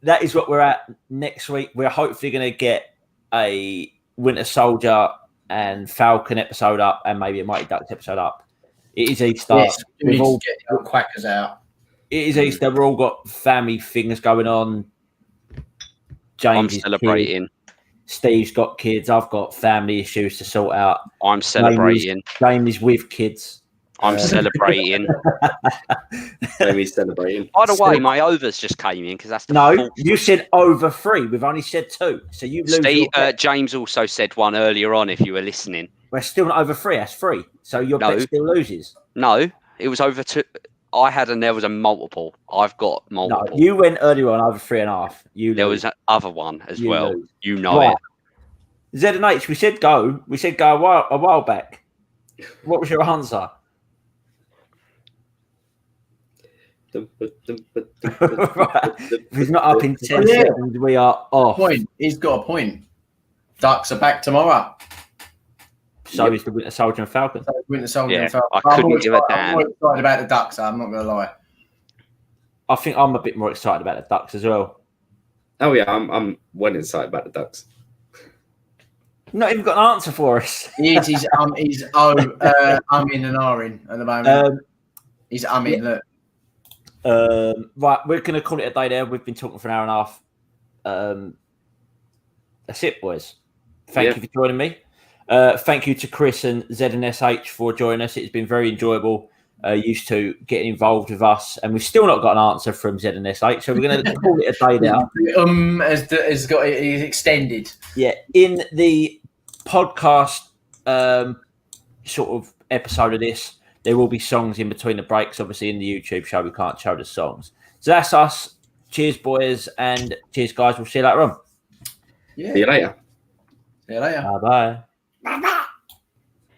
that is what we're at next week. We're hopefully going to get a Winter Soldier and Falcon episode up, and maybe a Mighty Ducks episode up. It is Easter. Yes, we need to get the quackers out. It is Easter. We've all got family things going on. James I'm celebrating. Steve's got kids. I've got family issues to sort out. I'm celebrating. James is with kids. I'm celebrating. Amy's celebrating. By the way, my overs just came in because that's the No, fourth. you said over 3. We've only said 2. So you lose. Steve, your bet. James also said one earlier on. If you were listening, We're still not over 3. That's 3. So your No. bet still loses. no, it was over 2. I had, and there was a multiple. I've got No, multiple. you went earlier on over 3.5. There lose. was another one as You well. lose. You know Right. it. Z and H, we said go. We said go a while back. What was your answer? Right. If he's not up in 10 Yeah. seconds, we are off. Point. He's got a point. Ducks are back tomorrow. So is the Winter Soldier and Falcon. So Winter Soldier Yeah, and Falcon. I I'm couldn't more give a excited- I'm damn. more excited about the Ducks. I'm not going to lie. I think I'm a bit more excited about the Ducks as well. Oh yeah, I'm well excited about the Ducks. You've not even got an answer for us. He's umming and ahhing at the moment. He's umming. Look. Right, we're going to call it a day there. We've been talking for an hour and a half. That's it, boys. Thank you for joining me. Thank you to Chris and Z and SH for joining us. It's been very enjoyable. Used to getting involved with us, and we've still not got an answer from Z and SH, so we're going to call it a day there. He's extended. Yeah, in the podcast sort of episode of this, there will be songs in between the breaks. Obviously, in the YouTube show, we can't show the songs. So that's us. Cheers, boys, and cheers, guys. We'll see you later on. Yeah. See you later. See you later. Bye-bye. Bye-bye.